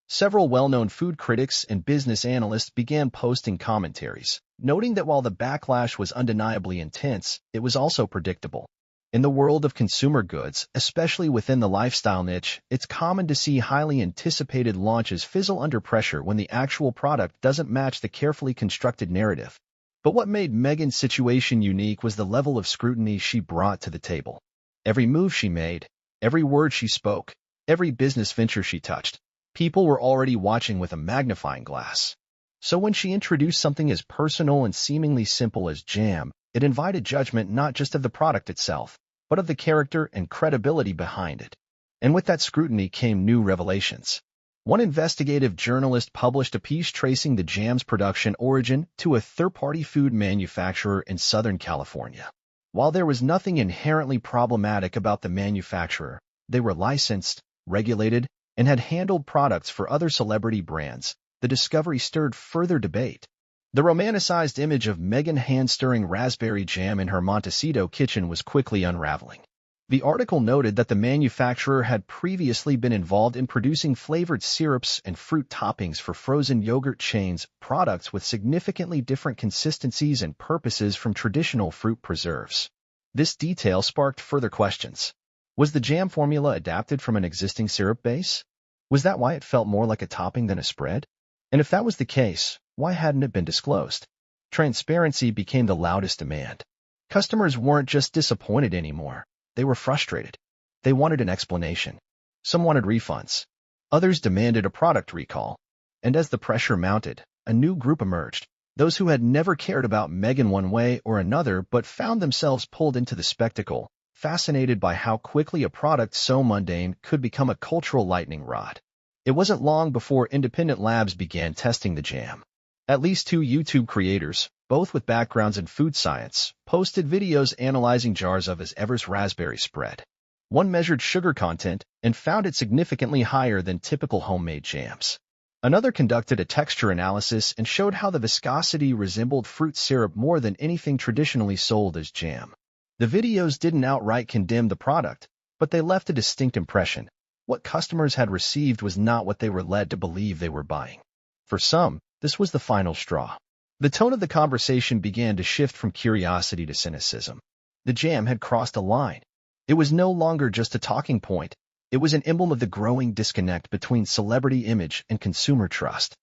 Several well-known food critics and business analysts began posting commentaries, noting that while the backlash was undeniably intense, it was also predictable. In the world of consumer goods, especially within the lifestyle niche, it's common to see highly anticipated launches fizzle under pressure when the actual product doesn't match the carefully constructed narrative. But what made MEGHAN's situation unique was the level of scrutiny she brought to the table. Every move she made, every word she spoke, every business venture she touched, people were already watching with a magnifying glass. So when she introduced something as personal and seemingly simple as jam, it invited judgment not just of the product itself, but of the character and credibility behind it. And with that scrutiny came new revelations. One investigative journalist published a piece tracing the jam's production origin to a third-party food manufacturer in Southern California. While there was nothing inherently problematic about the manufacturer, they were licensed, regulated, and had handled products for other celebrity brands. The discovery stirred further debate. The romanticized image of MEGHAN hand-stirring raspberry jam in her Montecito kitchen was quickly unraveling. The article noted that the manufacturer had previously been involved in producing flavored syrups and fruit toppings for frozen yogurt chains, products with significantly different consistencies and purposes from traditional fruit preserves. This detail sparked further questions. Was the jam formula adapted from an existing syrup base? Was that why it felt more like a topping than a spread? And if that was the case, why hadn't it been disclosed? Transparency became the loudest demand. Customers weren't just disappointed anymore. They were frustrated. They wanted an explanation. Some wanted refunds. Others demanded a product recall. And as the pressure mounted, a new group emerged. Those who had never cared about MEGHAN one way or another but found themselves pulled into the spectacle, fascinated by how quickly a product so mundane could become a cultural lightning rod. It wasn't long before independent labs began testing the jam. At least 2 YouTube creators, both with backgrounds in food science, posted videos analyzing jars of as ever's raspberry spread. One measured sugar content and found it significantly higher than typical homemade jams. Another conducted a texture analysis and showed how the viscosity resembled fruit syrup more than anything traditionally sold as jam. The videos didn't outright condemn the product, but they left a distinct impression. What customers had received was not what they were led to believe they were buying. For some, this was the final straw. The tone of the conversation began to shift from curiosity to cynicism. The jam had crossed a line. It was no longer just a talking point. It was an emblem of the growing disconnect between celebrity image and consumer trust.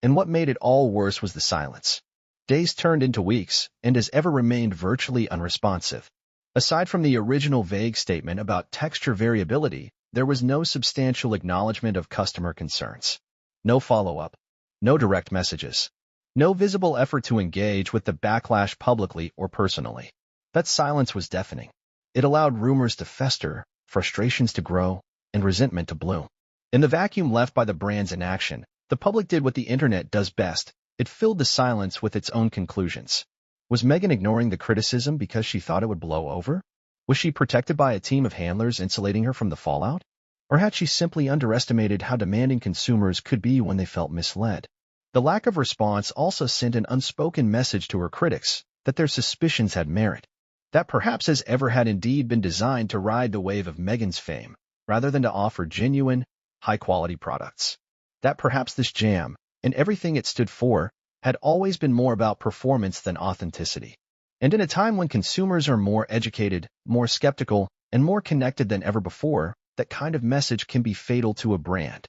And what made it all worse was the silence. Days turned into weeks, and as ever remained virtually unresponsive. Aside from the original vague statement about texture variability, there was no substantial acknowledgement of customer concerns. No follow-up. No direct messages. No visible effort to engage with the backlash publicly or personally. That silence was deafening. It allowed rumors to fester, frustrations to grow, and resentment to bloom. In the vacuum left by the brand's inaction, the public did what the internet does best. It filled the silence with its own conclusions. Was MEGHAN ignoring the criticism because she thought it would blow over? Was she protected by a team of handlers insulating her from the fallout? Or had she simply underestimated how demanding consumers could be when they felt misled? The lack of response also sent an unspoken message to her critics that their suspicions had merit, that perhaps As Ever had indeed been designed to ride the wave of MEGHAN's fame, rather than to offer genuine, high-quality products. That perhaps this jam, and everything it stood for, had always been more about performance than authenticity. And in a time when consumers are more educated, more skeptical, and more connected than ever before, that kind of message can be fatal to a brand.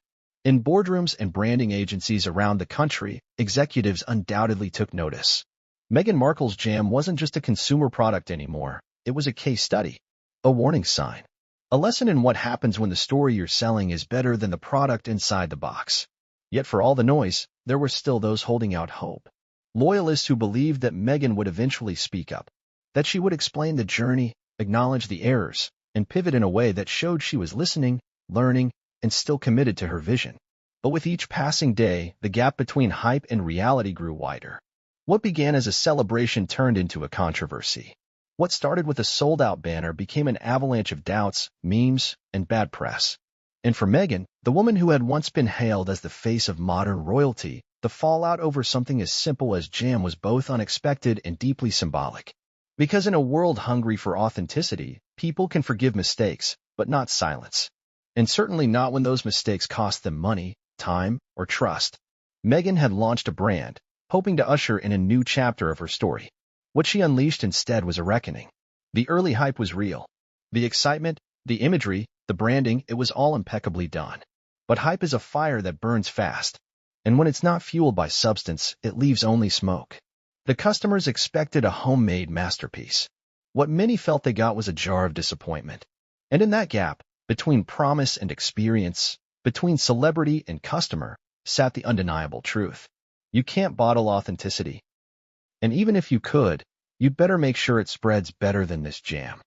In boardrooms and branding agencies around the country, executives undoubtedly took notice. Meghan Markle's jam wasn't just a consumer product anymore. It was a case study, a warning sign, a lesson in what happens when the story you're selling is better than the product inside the box. Yet for all the noise, there were still those holding out hope. Loyalists who believed that Meghan would eventually speak up, that she would explain the journey, acknowledge the errors, and pivot in a way that showed she was listening, learning, and still committed to her vision. But with each passing day, the gap between hype and reality grew wider. What began as a celebration turned into a controversy. What started with a sold-out banner became an avalanche of doubts, memes, and bad press. And for Meghan, the woman who had once been hailed as the face of modern royalty, the fallout over something as simple as jam was both unexpected and deeply symbolic. Because in a world hungry for authenticity, people can forgive mistakes, but not silence. And certainly not when those mistakes cost them money, time, or trust. Meghan had launched a brand, hoping to usher in a new chapter of her story. What she unleashed instead was a reckoning. The early hype was real. The excitement, the imagery, the branding, it was all impeccably done. But hype is a fire that burns fast. And when it's not fueled by substance, it leaves only smoke. The customers expected a homemade masterpiece. What many felt they got was a jar of disappointment. And in that gap, between promise and experience, between celebrity and customer, sat the undeniable truth. You can't bottle authenticity. And even if you could, you'd better make sure it spreads better than this jam.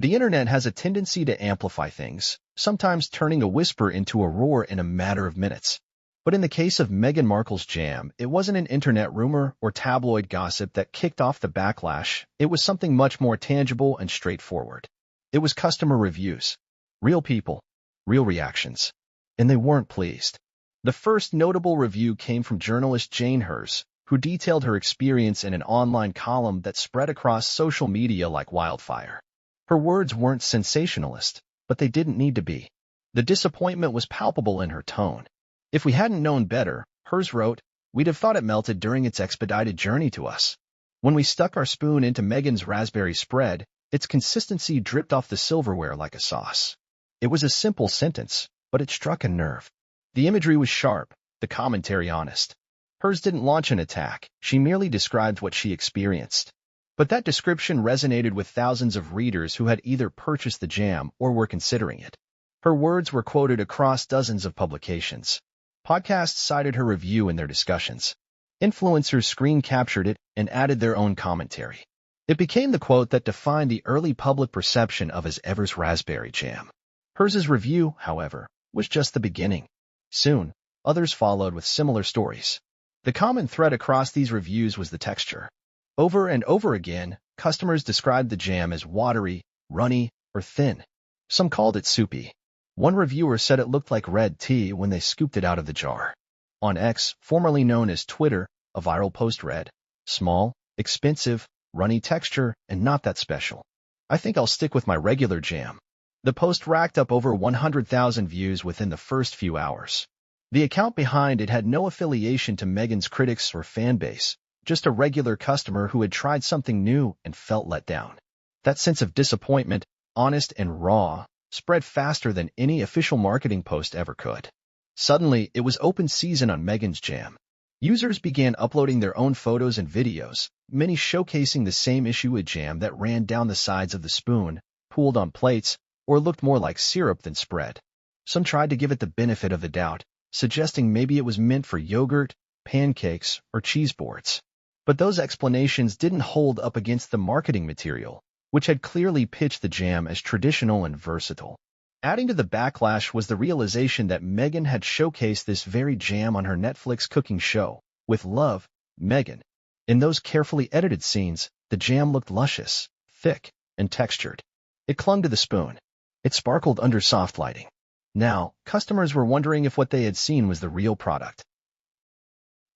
The internet has a tendency to amplify things, sometimes turning a whisper into a roar in a matter of minutes. But in the case of Meghan Markle's jam, it wasn't an internet rumor or tabloid gossip that kicked off the backlash. It was something much more tangible and straightforward. It was customer reviews. Real people, real reactions. And they weren't pleased. The first notable review came from journalist Jane Hers, who detailed her experience in an online column that spread across social media like wildfire. Her words weren't sensationalist, but they didn't need to be. The disappointment was palpable in her tone. If we hadn't known better, Hers wrote, we'd have thought it melted during its expedited journey to us. When we stuck our spoon into Meghan's raspberry spread, its consistency dripped off the silverware like a sauce. It was a simple sentence, but it struck a nerve. The imagery was sharp, the commentary honest. Hers didn't launch an attack, she merely described what she experienced. But that description resonated with thousands of readers who had either purchased the jam or were considering it. Her words were quoted across dozens of publications. Podcasts cited her review in their discussions. Influencers screen-captured it and added their own commentary. It became the quote that defined the early public perception of as Ever's raspberry jam. Hers' review, however, was just the beginning. Soon, others followed with similar stories. The common thread across these reviews was the texture. Over and over again, customers described the jam as watery, runny, or thin. Some called it soupy. One reviewer said it looked like red tea when they scooped it out of the jar. On X, formerly known as Twitter, a viral post read, small, expensive, runny texture, and not that special. I think I'll stick with my regular jam. The post racked up over 100,000 views within the first few hours. The account behind it had no affiliation to Meghan's critics or fan base, just a regular customer who had tried something new and felt let down. That sense of disappointment, honest and raw, spread faster than any official marketing post ever could. Suddenly, it was open season on Meghan's jam. Users began uploading their own photos and videos, many showcasing the same issue with jam that ran down the sides of the spoon, pooled on plates, or looked more like syrup than spread. Some tried to give it the benefit of the doubt, suggesting maybe it was meant for yogurt, pancakes, or cheese boards. But those explanations didn't hold up against the marketing material, which had clearly pitched the jam as traditional and versatile. Adding to the backlash was the realization that Meghan had showcased this very jam on her Netflix cooking show, With Love, Meghan. In those carefully edited scenes, the jam looked luscious, thick, and textured. It clung to the spoon. It sparkled under soft lighting. Now, customers were wondering if what they had seen was the real product,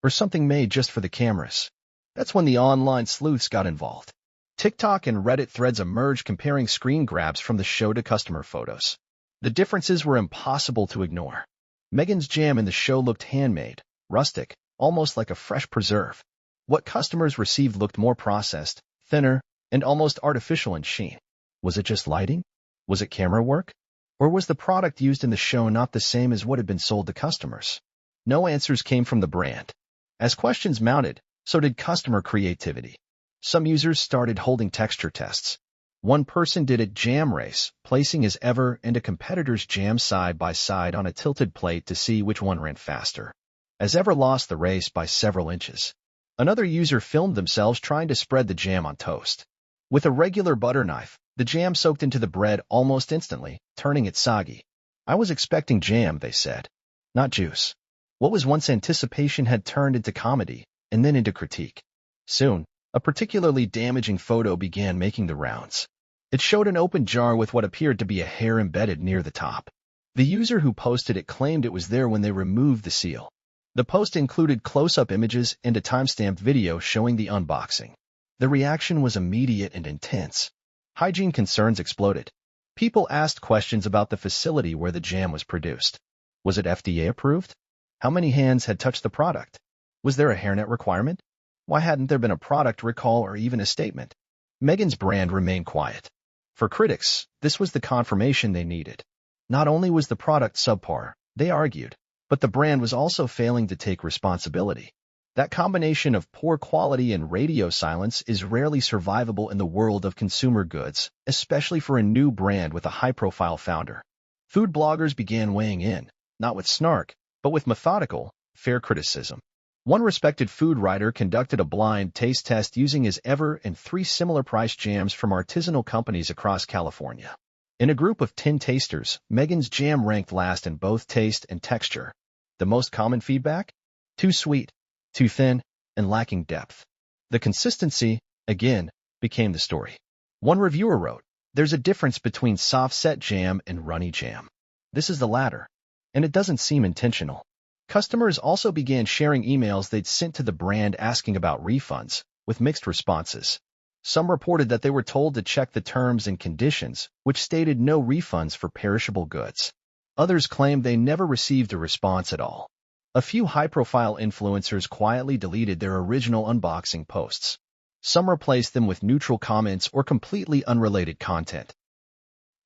or something made just for the cameras. That's when the online sleuths got involved. TikTok and Reddit threads emerged comparing screen grabs from the show to customer photos. The differences were impossible to ignore. Meghan's jam in the show looked handmade, rustic, almost like a fresh preserve. What customers received looked more processed, thinner, and almost artificial in sheen. Was it just lighting? Was it camera work? Or was the product used in the show not the same as what had been sold to customers? No answers came from the brand. As questions mounted, so did customer creativity. Some users started holding texture tests. One person did a jam race, placing his ever and a competitor's jam side by side on a tilted plate to see which one ran faster. As ever lost the race by several inches. Another user filmed themselves trying to spread the jam on toast. With a regular butter knife, the jam soaked into the bread almost instantly, turning it soggy. I was expecting jam, they said. Not juice. What was once anticipation had turned into comedy, and then into critique. Soon, a particularly damaging photo began making the rounds. It showed an open jar with what appeared to be a hair embedded near the top. The user who posted it claimed it was there when they removed the seal. The post included close-up images and a timestamped video showing the unboxing. The reaction was immediate and intense. Hygiene concerns exploded. People asked questions about the facility where the jam was produced. Was it FDA approved? How many hands had touched the product? Was there a hairnet requirement? Why hadn't there been a product recall or even a statement? MEGHAN's brand remained quiet. For critics, this was the confirmation they needed. Not only was the product subpar, they argued, but the brand was also failing to take responsibility. That combination of poor quality and radio silence is rarely survivable in the world of consumer goods, especially for a new brand with a high-profile founder. Food bloggers began weighing in, not with snark, but with methodical, fair criticism. One respected food writer conducted a blind taste test using his ever and 3 similar-priced jams from artisanal companies across California. In a group of 10 tasters, MEGHAN's jam ranked last in both taste and texture. The most common feedback? Too sweet, too thin, and lacking depth. The consistency, again, became the story. One reviewer wrote, "There's a difference between soft-set jam and runny jam. This is the latter, and it doesn't seem intentional." Customers also began sharing emails they'd sent to the brand asking about refunds, with mixed responses. Some reported that they were told to check the terms and conditions, which stated no refunds for perishable goods. Others claimed they never received a response at all. A few high-profile influencers quietly deleted their original unboxing posts. Some replaced them with neutral comments or completely unrelated content.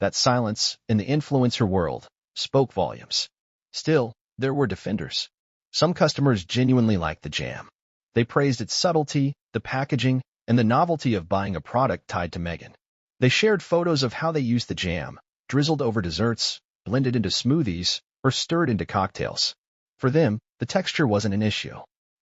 That silence, in the influencer world, spoke volumes. Still, there were defenders. Some customers genuinely liked the jam. They praised its subtlety, the packaging, and the novelty of buying a product tied to MEGHAN. They shared photos of how they used the jam, drizzled over desserts, blended into smoothies, or stirred into cocktails. For them, the texture wasn't an issue.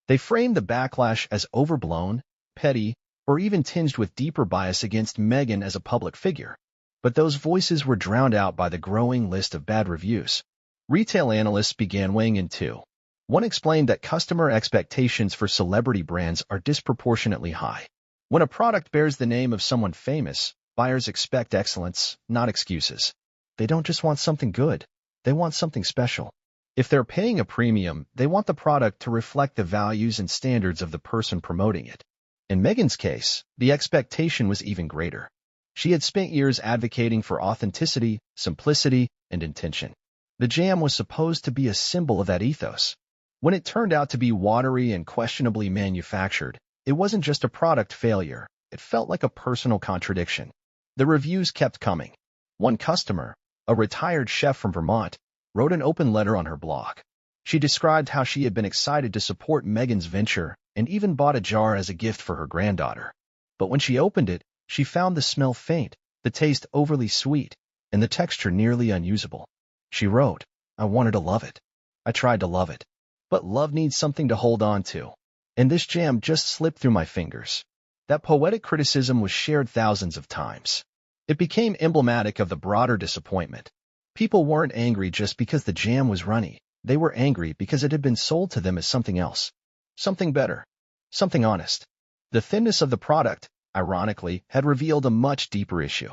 They framed the backlash as overblown, petty, or even tinged with deeper bias against MEGHAN as a public figure. But those voices were drowned out by the growing list of bad reviews. Retail analysts began weighing in too. One explained that customer expectations for celebrity brands are disproportionately high. When a product bears the name of someone famous, buyers expect excellence, not excuses. They don't just want something good, they want something special. If they're paying a premium, they want the product to reflect the values and standards of the person promoting it. In MEGHAN's case, the expectation was even greater. She had spent years advocating for authenticity, simplicity, and intention. The jam was supposed to be a symbol of that ethos. When it turned out to be watery and questionably manufactured, it wasn't just a product failure, it felt like a personal contradiction. The reviews kept coming. One customer, a retired chef from Vermont, wrote an open letter on her blog. She described how she had been excited to support MEGHAN's venture and even bought a jar as a gift for her granddaughter. But when she opened it, she found the smell faint, the taste overly sweet, and the texture nearly unusable. She wrote, "I wanted to love it. I tried to love it. But love needs something to hold on to. And this jam just slipped through my fingers." That poetic criticism was shared thousands of times. It became emblematic of the broader disappointment. People weren't angry just because the jam was runny. They were angry because it had been sold to them as something else. Something better. Something honest. The thinness of the product, ironically, had revealed a much deeper issue.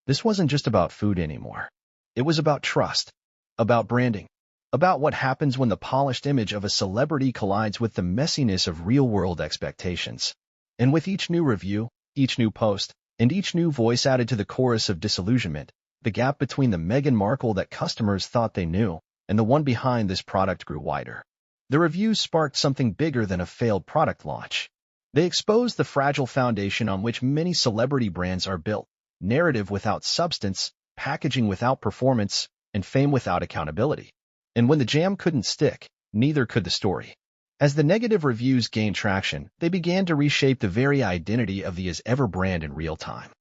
This wasn't just about food anymore. It was about trust. About branding. About what happens when the polished image of a celebrity collides with the messiness of real-world expectations. And with each new review, each new post, and each new voice added to the chorus of disillusionment, the gap between the MEGHAN Markle that customers thought they knew and the one behind this product grew wider. The reviews sparked something bigger than a failed product launch. They exposed the fragile foundation on which many celebrity brands are built: narrative without substance, packaging without performance, and fame without accountability. And when the jam couldn't stick, neither could the story. As the negative reviews gained traction, they began to reshape the very identity of the As Ever brand in real time.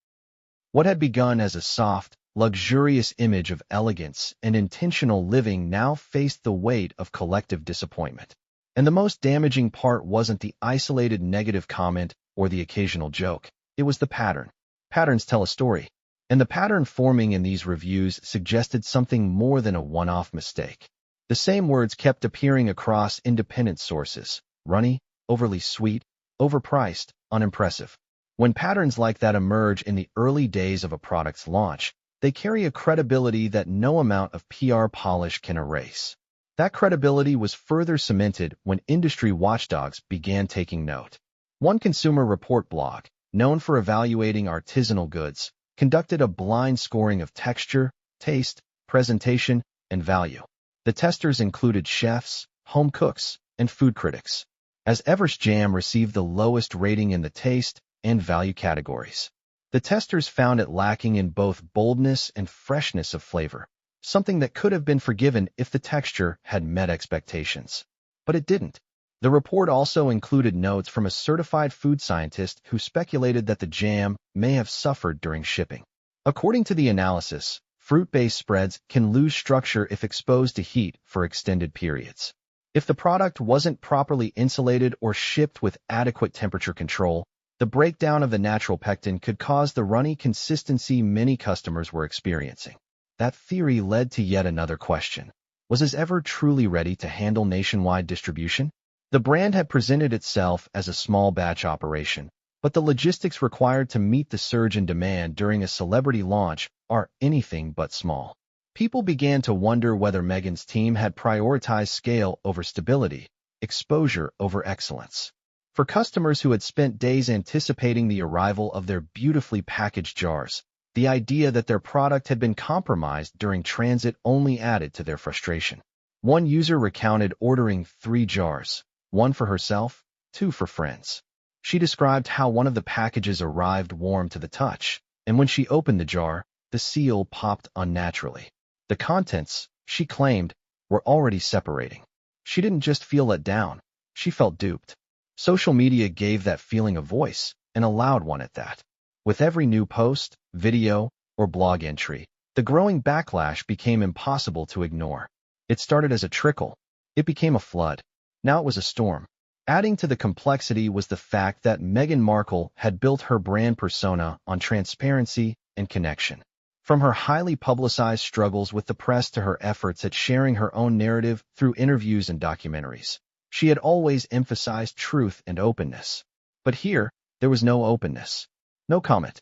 What had begun as a soft, luxurious image of elegance and intentional living now faced the weight of collective disappointment. And the most damaging part wasn't the isolated negative comment or the occasional joke. It was the pattern. Patterns tell a story, and the pattern forming in these reviews suggested something more than a one-off mistake. The same words kept appearing across independent sources: runny, overly sweet, overpriced, unimpressive. When patterns like that emerge in the early days of a product's launch, they carry a credibility that no amount of PR polish can erase. That credibility was further cemented when industry watchdogs began taking note. One consumer report blog, known for evaluating artisanal goods, conducted a blind scoring of texture, taste, presentation, and value. The testers included chefs, home cooks, and food critics. As Ever's jam received the lowest rating in the taste and value categories. The testers found it lacking in both boldness and freshness of flavor, something that could have been forgiven if the texture had met expectations. But it didn't. The report also included notes from a certified food scientist who speculated that the jam may have suffered during shipping. According to the analysis, fruit-based spreads can lose structure if exposed to heat for extended periods. If the product wasn't properly insulated or shipped with adequate temperature control, the breakdown of the natural pectin could cause the runny consistency many customers were experiencing. That theory led to yet another question. Was As Ever truly ready to handle nationwide distribution? The brand had presented itself as a small batch operation, but the logistics required to meet the surge in demand during a celebrity launch are anything but small. People began to wonder whether MEGHAN's team had prioritized scale over stability, exposure over excellence. For customers who had spent days anticipating the arrival of their beautifully packaged jars, the idea that their product had been compromised during transit only added to their frustration. One user recounted ordering 3 jars, 1 for herself, 2 for friends. She described how one of the packages arrived warm to the touch, and when she opened the jar, the seal popped unnaturally. The contents, she claimed, were already separating. She didn't just feel let down, she felt duped. Social media gave that feeling a voice, and a loud one at that. With every new post, video, or blog entry, the growing backlash became impossible to ignore. It started as a trickle. It became a flood. Now it was a storm. Adding to the complexity was the fact that Meghan Markle had built her brand persona on transparency and connection. From her highly publicized struggles with the press to her efforts at sharing her own narrative through interviews and documentaries, she had always emphasized truth and openness. But here, there was no openness. No comment.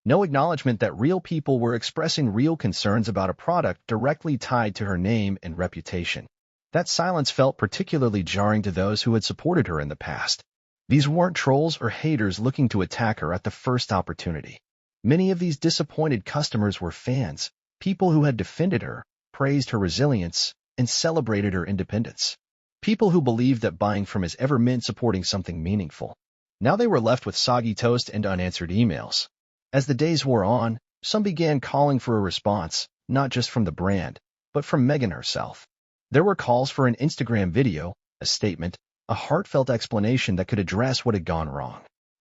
No acknowledgement that real people were expressing real concerns about a product directly tied to her name and reputation. That silence felt particularly jarring to those who had supported her in the past. These weren't trolls or haters looking to attack her at the first opportunity. Many of these disappointed customers were fans, people who had defended her, praised her resilience, and celebrated her independence. People who believed that buying from As Ever meant supporting something meaningful. Now they were left with soggy toast and unanswered emails. As the days wore on, some began calling for a response, not just from the brand, but from Meghan herself. There were calls for an Instagram video, a statement, a heartfelt explanation that could address what had gone wrong.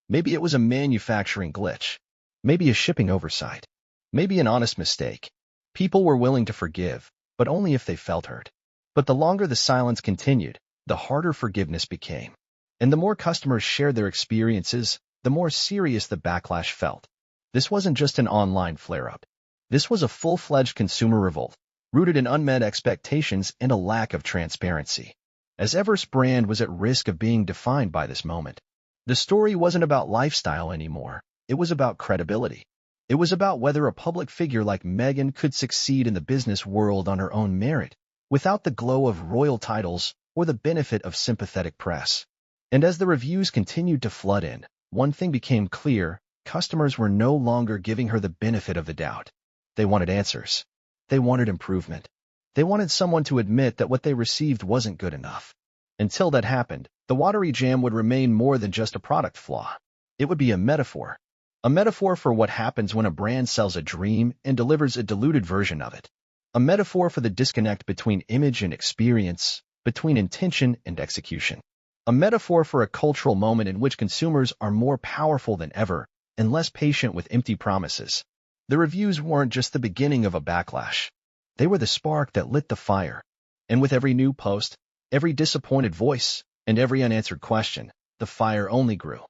Maybe it was a manufacturing glitch. Maybe a shipping oversight. Maybe an honest mistake. People were willing to forgive, but only if they felt hurt. But the longer the silence continued, the harder forgiveness became. And the more customers shared their experiences, the more serious the backlash felt. This wasn't just an online flare-up. This was a full-fledged consumer revolt, rooted in unmet expectations and a lack of transparency. As Ever's brand was at risk of being defined by this moment. The story wasn't about lifestyle anymore. It was about credibility. It was about whether a public figure like Meghan could succeed in the business world on her own merit, without the glow of royal titles or the benefit of sympathetic press. And as the reviews continued to flood in, one thing became clear: customers were no longer giving her the benefit of the doubt. They wanted answers. They wanted improvement. They wanted someone to admit that what they received wasn't good enough. Until that happened, the Watery jam would remain more than just a product flaw. It would be a metaphor. A metaphor for what happens when a brand sells a dream and delivers a diluted version of it. a metaphor for the disconnect between image and experience, between intention and execution. A metaphor for a cultural moment in which consumers are more powerful than ever and less patient with empty promises. The reviews weren't just the beginning of a backlash. They were the spark that lit the fire. And with every new post, every disappointed voice, and every unanswered question, the fire only grew.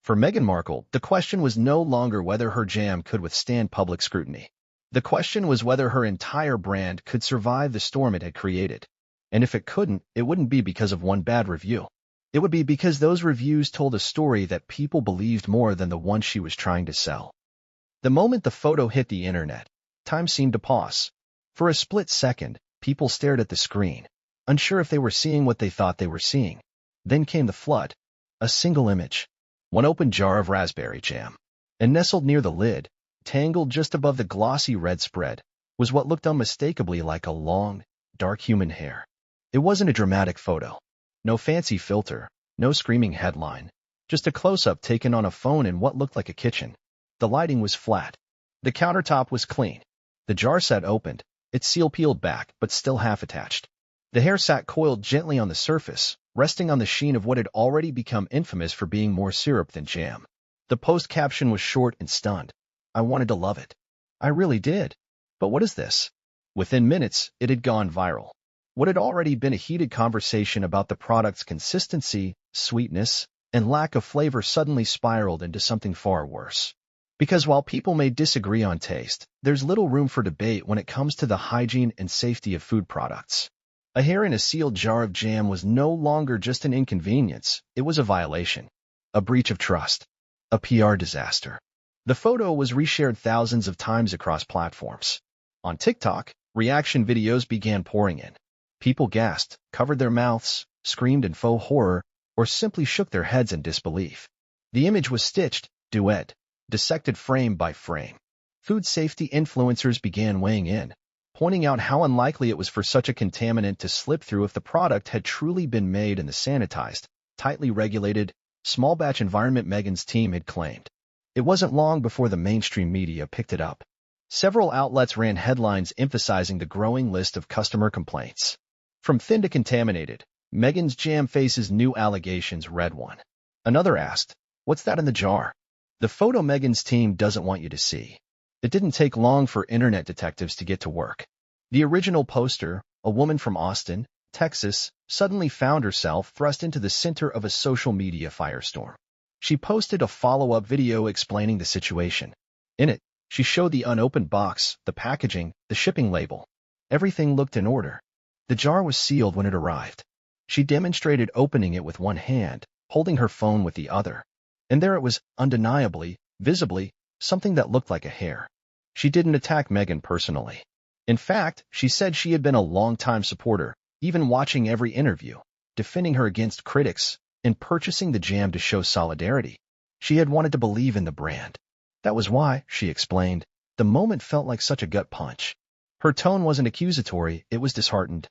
For Meghan Markle, the question was no longer whether her jam could withstand public scrutiny. The question was whether her entire brand could survive the storm it had created. And if it couldn't, it wouldn't be because of one bad review. It would be because those reviews told a story that people believed more than the one she was trying to sell. The moment the photo hit the internet, time seemed to pause. For a split second, people stared at the screen, unsure if they were seeing what they thought they were seeing. Then came the flood. A single image. One open jar of raspberry jam. And nestled near the lid, tangled just above the glossy red spread, was what looked unmistakably like a long, dark human hair. It wasn't a dramatic photo. No fancy filter, no screaming headline. Just a close-up taken on a phone in what looked like a kitchen. The lighting was flat. The countertop was clean. The jar sat opened, its seal peeled back, but still half attached. The hair sat coiled gently on the surface, resting on the sheen of what had already become infamous for being more syrup than jam. The post caption was short and stunned. I wanted to love it. I really did. But what is this? Within minutes, it had gone viral. What had already been a heated conversation about the product's consistency, sweetness, and lack of flavor suddenly spiraled into something far worse. Because while people may disagree on taste, there's little room for debate when it comes to the hygiene and safety of food products. A hair in a sealed jar of jam was no longer just an inconvenience, it was a violation. A breach of trust. A PR disaster. The photo was reshared thousands of times across platforms. On TikTok, reaction videos began pouring in. People gasped, covered their mouths, screamed in faux horror, or simply shook their heads in disbelief. The image was stitched, duet, dissected frame by frame. Food safety influencers began weighing in, pointing out how unlikely it was for such a contaminant to slip through if the product had truly been made in the sanitized, tightly regulated, small-batch environment Meghan's team had claimed. It wasn't long before the mainstream media picked it up. Several outlets ran headlines emphasizing the growing list of customer complaints. From thin to contaminated, Meghan's jam faces new allegations, read one. Another asked, what's that in the jar? The photo Meghan's team doesn't want you to see. It didn't take long for internet detectives to get to work. The original poster, a woman from Austin, Texas, suddenly found herself thrust into the center of a social media firestorm. She posted a follow-up video explaining the situation. In it, she showed the unopened box, the packaging, the shipping label. Everything looked in order. The jar was sealed when it arrived. She demonstrated opening it with one hand, holding her phone with the other. And there it was, undeniably, visibly, something that looked like a hair. She didn't attack Meghan personally. In fact, she said she had been a long-time supporter, even watching every interview, defending her against critics, and purchasing the jam to show solidarity. She had wanted to believe in the brand. That was why, she explained, the moment felt like such a gut punch. Her tone wasn't accusatory, it was disheartened.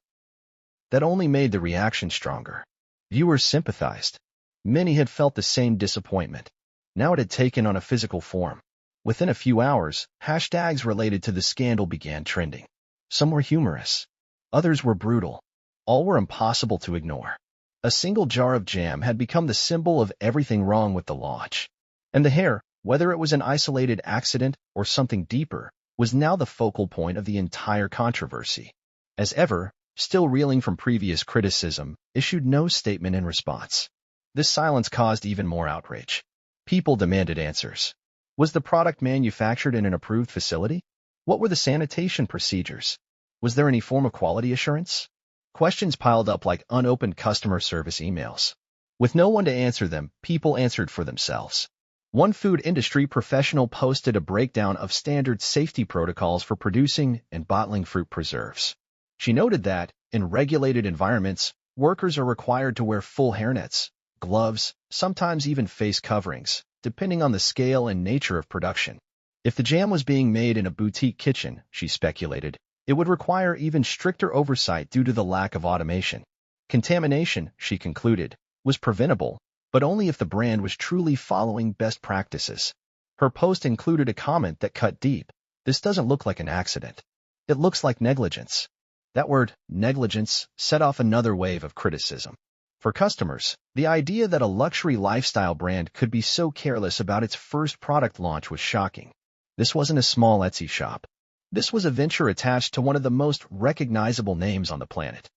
That only made the reaction stronger. Viewers sympathized. Many had felt the same disappointment. Now it had taken on a physical form. Within a few hours, hashtags related to the scandal began trending. Some were humorous. Others were brutal. All were impossible to ignore. A single jar of jam had become the symbol of everything wrong with the launch. And the hair, whether it was an isolated accident or something deeper, was now the focal point of the entire controversy. As ever, still reeling from previous criticism, issued no statement in response. This silence caused even more outrage. People demanded answers. Was the product manufactured in an approved facility? What were the sanitation procedures? Was there any form of quality assurance? Questions piled up like unopened customer service emails. With no one to answer them, people answered for themselves. One food industry professional posted a breakdown of standard safety protocols for producing and bottling fruit preserves. She noted that, in regulated environments, workers are required to wear full hairnets, gloves, sometimes even face coverings, depending on the scale and nature of production. If the jam was being made in a boutique kitchen, she speculated, it would require even stricter oversight due to the lack of automation. Contamination, she concluded, was preventable, but only if the brand was truly following best practices. Her post included a comment that cut deep. This doesn't look like an accident. It looks like negligence. That word, negligence, set off another wave of criticism. For customers, the idea that a luxury lifestyle brand could be so careless about its first product launch was shocking. This wasn't a small Etsy shop. This was a venture attached to one of the most recognizable names on the planet.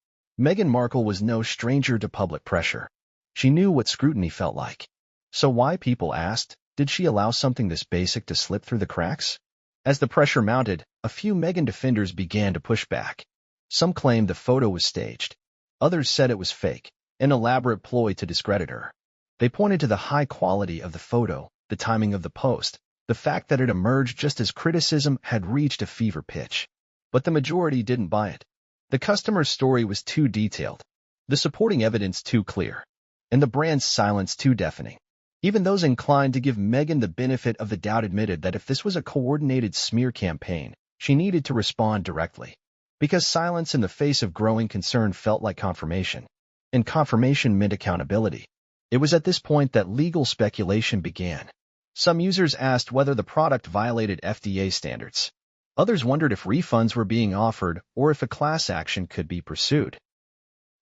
Meghan Markle was no stranger to public pressure. She knew what scrutiny felt like. So why, people asked, did she allow something this basic to slip through the cracks? As the pressure mounted, a few Meghan defenders began to push back. Some claimed the photo was staged. Others said it was fake, an elaborate ploy to discredit her. They pointed to the high quality of the photo, the timing of the post, the fact that it emerged just as criticism had reached a fever pitch. But the majority didn't buy it. The customer's story was too detailed, the supporting evidence too clear, and the brand's silence too deafening. Even those inclined to give Meghan the benefit of the doubt admitted that if this was a coordinated smear campaign, she needed to respond directly. Because silence in the face of growing concern felt like confirmation, and confirmation meant accountability. It was at this point that legal speculation began. Some users asked whether the product violated FDA standards. Others wondered if refunds were being offered or if a class action could be pursued.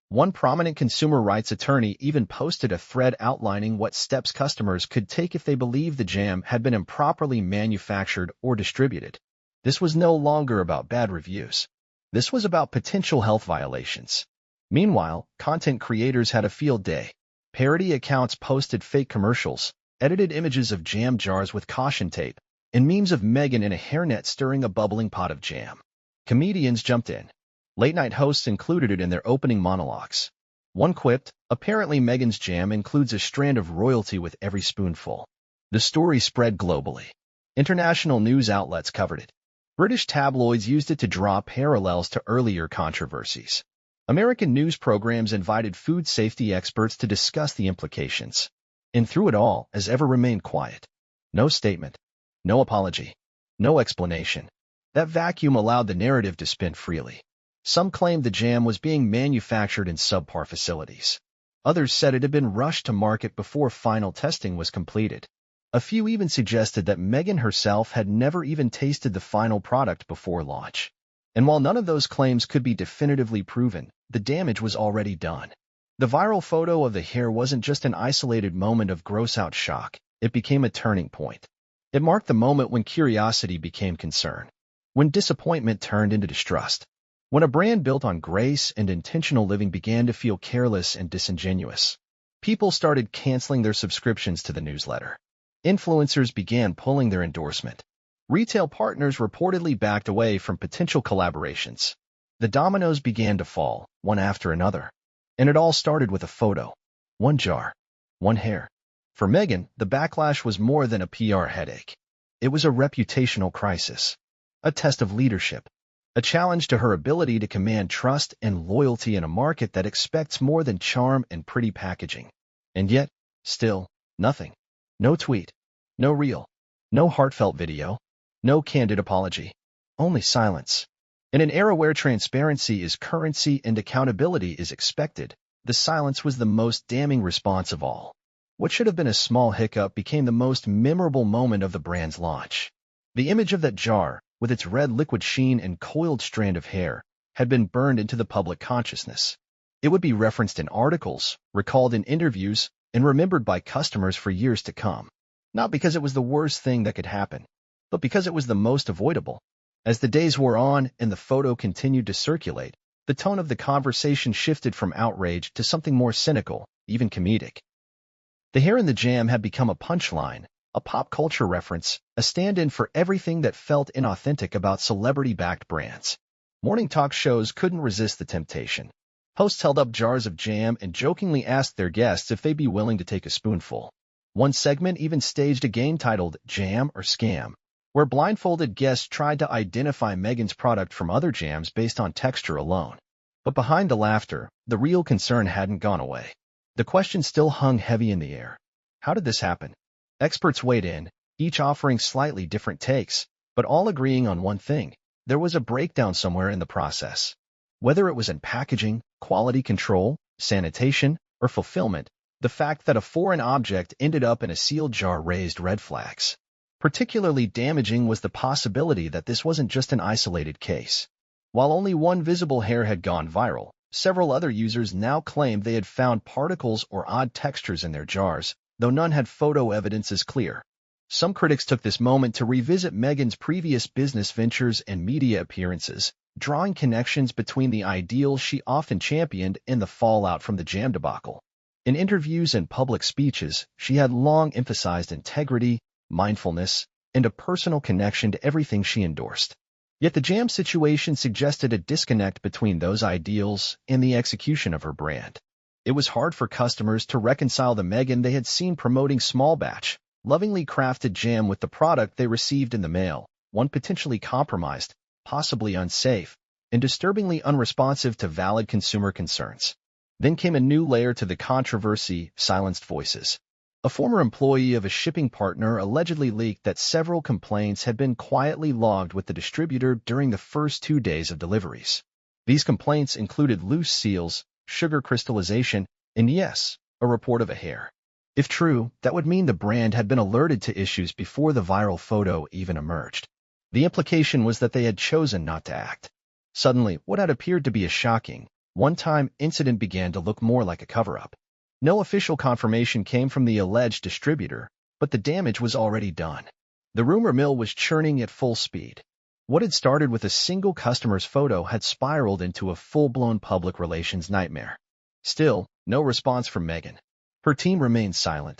One prominent consumer rights attorney even posted a thread outlining what steps customers could take if they believed the jam had been improperly manufactured or distributed. This was no longer about bad reviews. This was about potential health violations. Meanwhile, content creators had a field day. Parody accounts posted fake commercials, edited images of jam jars with caution tape, and memes of Meghan in a hairnet stirring a bubbling pot of jam. Comedians jumped in. Late-night hosts included it in their opening monologues. One quipped, "Apparently Meghan's jam includes a strand of royalty with every spoonful." The story spread globally. International news outlets covered it. British tabloids used it to draw parallels to earlier controversies. American news programs invited food safety experts to discuss the implications. And through it all, as ever, remained quiet. No statement. No apology. No explanation. That vacuum allowed the narrative to spin freely. Some claimed the jam was being manufactured in subpar facilities. Others said it had been rushed to market before final testing was completed. A few even suggested that Meghan herself had never even tasted the final product before launch. And while none of those claims could be definitively proven, the damage was already done. The viral photo of the hair wasn't just an isolated moment of gross-out shock. It became a turning point. It marked the moment when curiosity became concern, when disappointment turned into distrust, when a brand built on grace and intentional living began to feel careless and disingenuous. People started canceling their subscriptions to the newsletter. Influencers began pulling their endorsement. Retail partners reportedly backed away from potential collaborations. The dominoes began to fall, one after another. And it all started with a photo. One jar. One hair. For Meghan, the backlash was more than a PR headache. It was a reputational crisis. A test of leadership. A challenge to her ability to command trust and loyalty in a market that expects more than charm and pretty packaging. And yet, still, nothing. No tweet. No reel. No heartfelt video. No candid apology. Only silence. In an era where transparency is currency and accountability is expected, the silence was the most damning response of all. What should have been a small hiccup became the most memorable moment of the brand's launch. The image of that jar, with its red liquid sheen and coiled strand of hair, had been burned into the public consciousness. It would be referenced in articles, recalled in interviews, and remembered by customers for years to come. Not because it was the worst thing that could happen, but because it was the most avoidable. As the days wore on and the photo continued to circulate, the tone of the conversation shifted from outrage to something more cynical, even comedic. The hair in the jam had become a punchline, a pop culture reference, a stand-in for everything that felt inauthentic about celebrity-backed brands. Morning talk shows couldn't resist the temptation. Hosts held up jars of jam and jokingly asked their guests if they'd be willing to take a spoonful. One segment even staged a game titled Jam or Scam, where blindfolded guests tried to identify Meghan's product from other jams based on texture alone. But behind the laughter, the real concern hadn't gone away. The question still hung heavy in the air. How did this happen? Experts weighed in, each offering slightly different takes, but all agreeing on one thing: there was a breakdown somewhere in the process. Whether it was in packaging, quality control, sanitation, or fulfillment, the fact that a foreign object ended up in a sealed jar raised red flags. Particularly damaging was the possibility that this wasn't just an isolated case. While only one visible hair had gone viral, several other users now claimed they had found particles or odd textures in their jars, though none had photo evidence as clear. Some critics took this moment to revisit Meghan's previous business ventures and media appearances, drawing connections between the ideals she often championed and the fallout from the jam debacle. In interviews and public speeches, she had long emphasized integrity, mindfulness, and a personal connection to everything she endorsed. Yet the jam situation suggested a disconnect between those ideals and the execution of her brand. It was hard for customers to reconcile the Meghan they had seen promoting small-batch, lovingly crafted jam with the product they received in the mail, one potentially compromised, possibly unsafe, and disturbingly unresponsive to valid consumer concerns. Then came a new layer to the controversy: silenced voices. A former employee of a shipping partner allegedly leaked that several complaints had been quietly logged with the distributor during the first 2 days of deliveries. These complaints included loose seals, sugar crystallization, and yes, a report of a hair. If true, that would mean the brand had been alerted to issues before the viral photo even emerged. The implication was that they had chosen not to act. Suddenly, what had appeared to be a shocking, one-time incident began to look more like a cover-up. No official confirmation came from the alleged distributor, but the damage was already done. The rumor mill was churning at full speed. What had started with a single customer's photo had spiraled into a full-blown public relations nightmare. Still, no response from Meghan. Her team remained silent.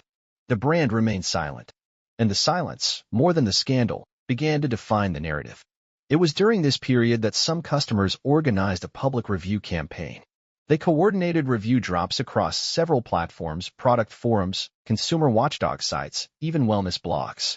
The brand remained silent. And the silence, more than the scandal, began to define the narrative. It was during this period that some customers organized a public review campaign. They coordinated review drops across several platforms, product forums, consumer watchdog sites, even wellness blogs,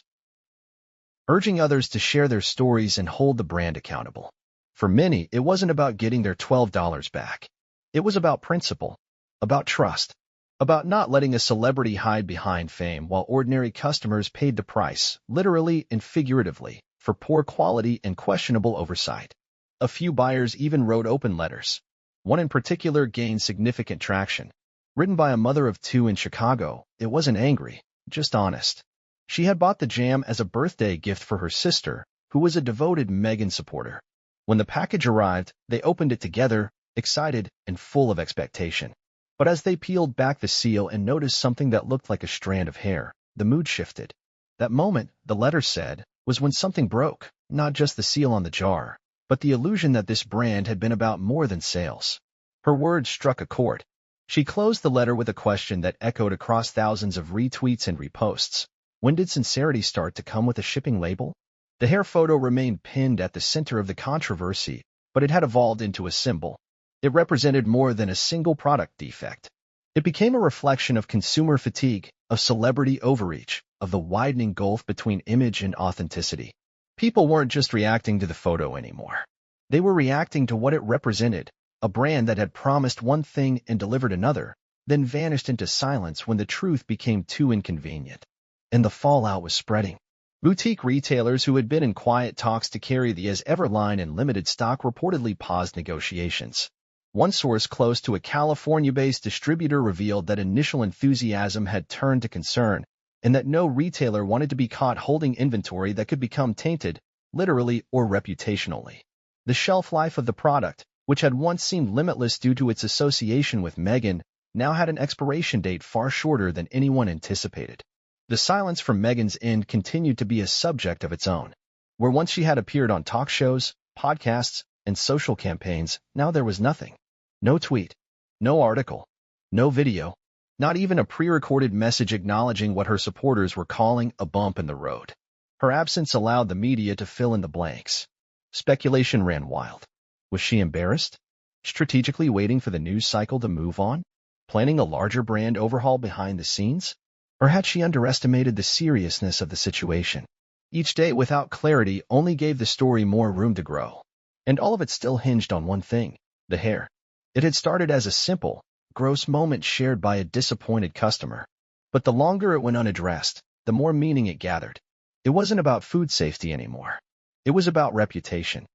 urging others to share their stories and hold the brand accountable. For many, it wasn't about getting their $12 back. It was about principle, about trust, about not letting a celebrity hide behind fame while ordinary customers paid the price, literally and figuratively, for poor quality and questionable oversight. A few buyers even wrote open letters. One in particular gained significant traction. Written by a mother of 2 in Chicago, it wasn't angry, just honest. She had bought the jam as a birthday gift for her sister, who was a devoted Meghan supporter. When the package arrived, they opened it together, excited and full of expectation. But as they peeled back the seal and noticed something that looked like a strand of hair, the mood shifted. That moment, the letter said, was when something broke, not just the seal on the jar, but the illusion that this brand had been about more than sales. Her words struck a chord. She closed the letter with a question that echoed across thousands of retweets and reposts. When did sincerity start to come with a shipping label? The hair photo remained pinned at the center of the controversy, but it had evolved into a symbol. It represented more than a single product defect. It became a reflection of consumer fatigue, of celebrity overreach, of the widening gulf between image and authenticity. People weren't just reacting to the photo anymore. They were reacting to what it represented, a brand that had promised one thing and delivered another, then vanished into silence when the truth became too inconvenient. And the fallout was spreading. Boutique retailers who had been in quiet talks to carry the as ever line in limited stock reportedly paused negotiations. One source close to a California-based distributor revealed that initial enthusiasm had turned to concern, and that no retailer wanted to be caught holding inventory that could become tainted, literally or reputationally. The shelf life of the product, which had once seemed limitless due to its association with Meghan, now had an expiration date far shorter than anyone anticipated. The silence from Meghan's end continued to be a subject of its own. Where once she had appeared on talk shows, podcasts, and social campaigns, now there was nothing. No tweet, no article, no video, not even a pre-recorded message acknowledging what her supporters were calling a bump in the road. Her absence allowed the media to fill in the blanks. Speculation ran wild. Was she embarrassed? Strategically waiting for the news cycle to move on? Planning a larger brand overhaul behind the scenes? Or had she underestimated the seriousness of the situation? Each day without clarity only gave the story more room to grow. And all of it still hinged on one thing: the hair. It had started as a simple, gross moment shared by a disappointed customer. But the longer it went unaddressed, the more meaning it gathered. It wasn't about food safety anymore. It was about reputation,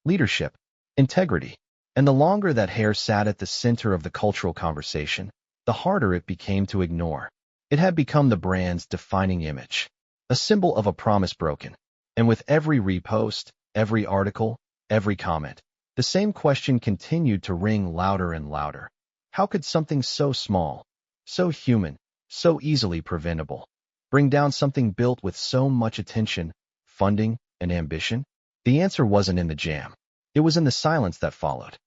leadership, integrity. And the longer that hair sat at the center of the cultural conversation, the harder it became to ignore. It had become the brand's defining image, a symbol of a promise broken. And with every repost, every article, every comment, The same question continued to ring louder and louder. How could something so small, so human, so easily preventable, bring down something built with so much attention, funding, and ambition? The answer wasn't in the jam. It was in the silence that followed.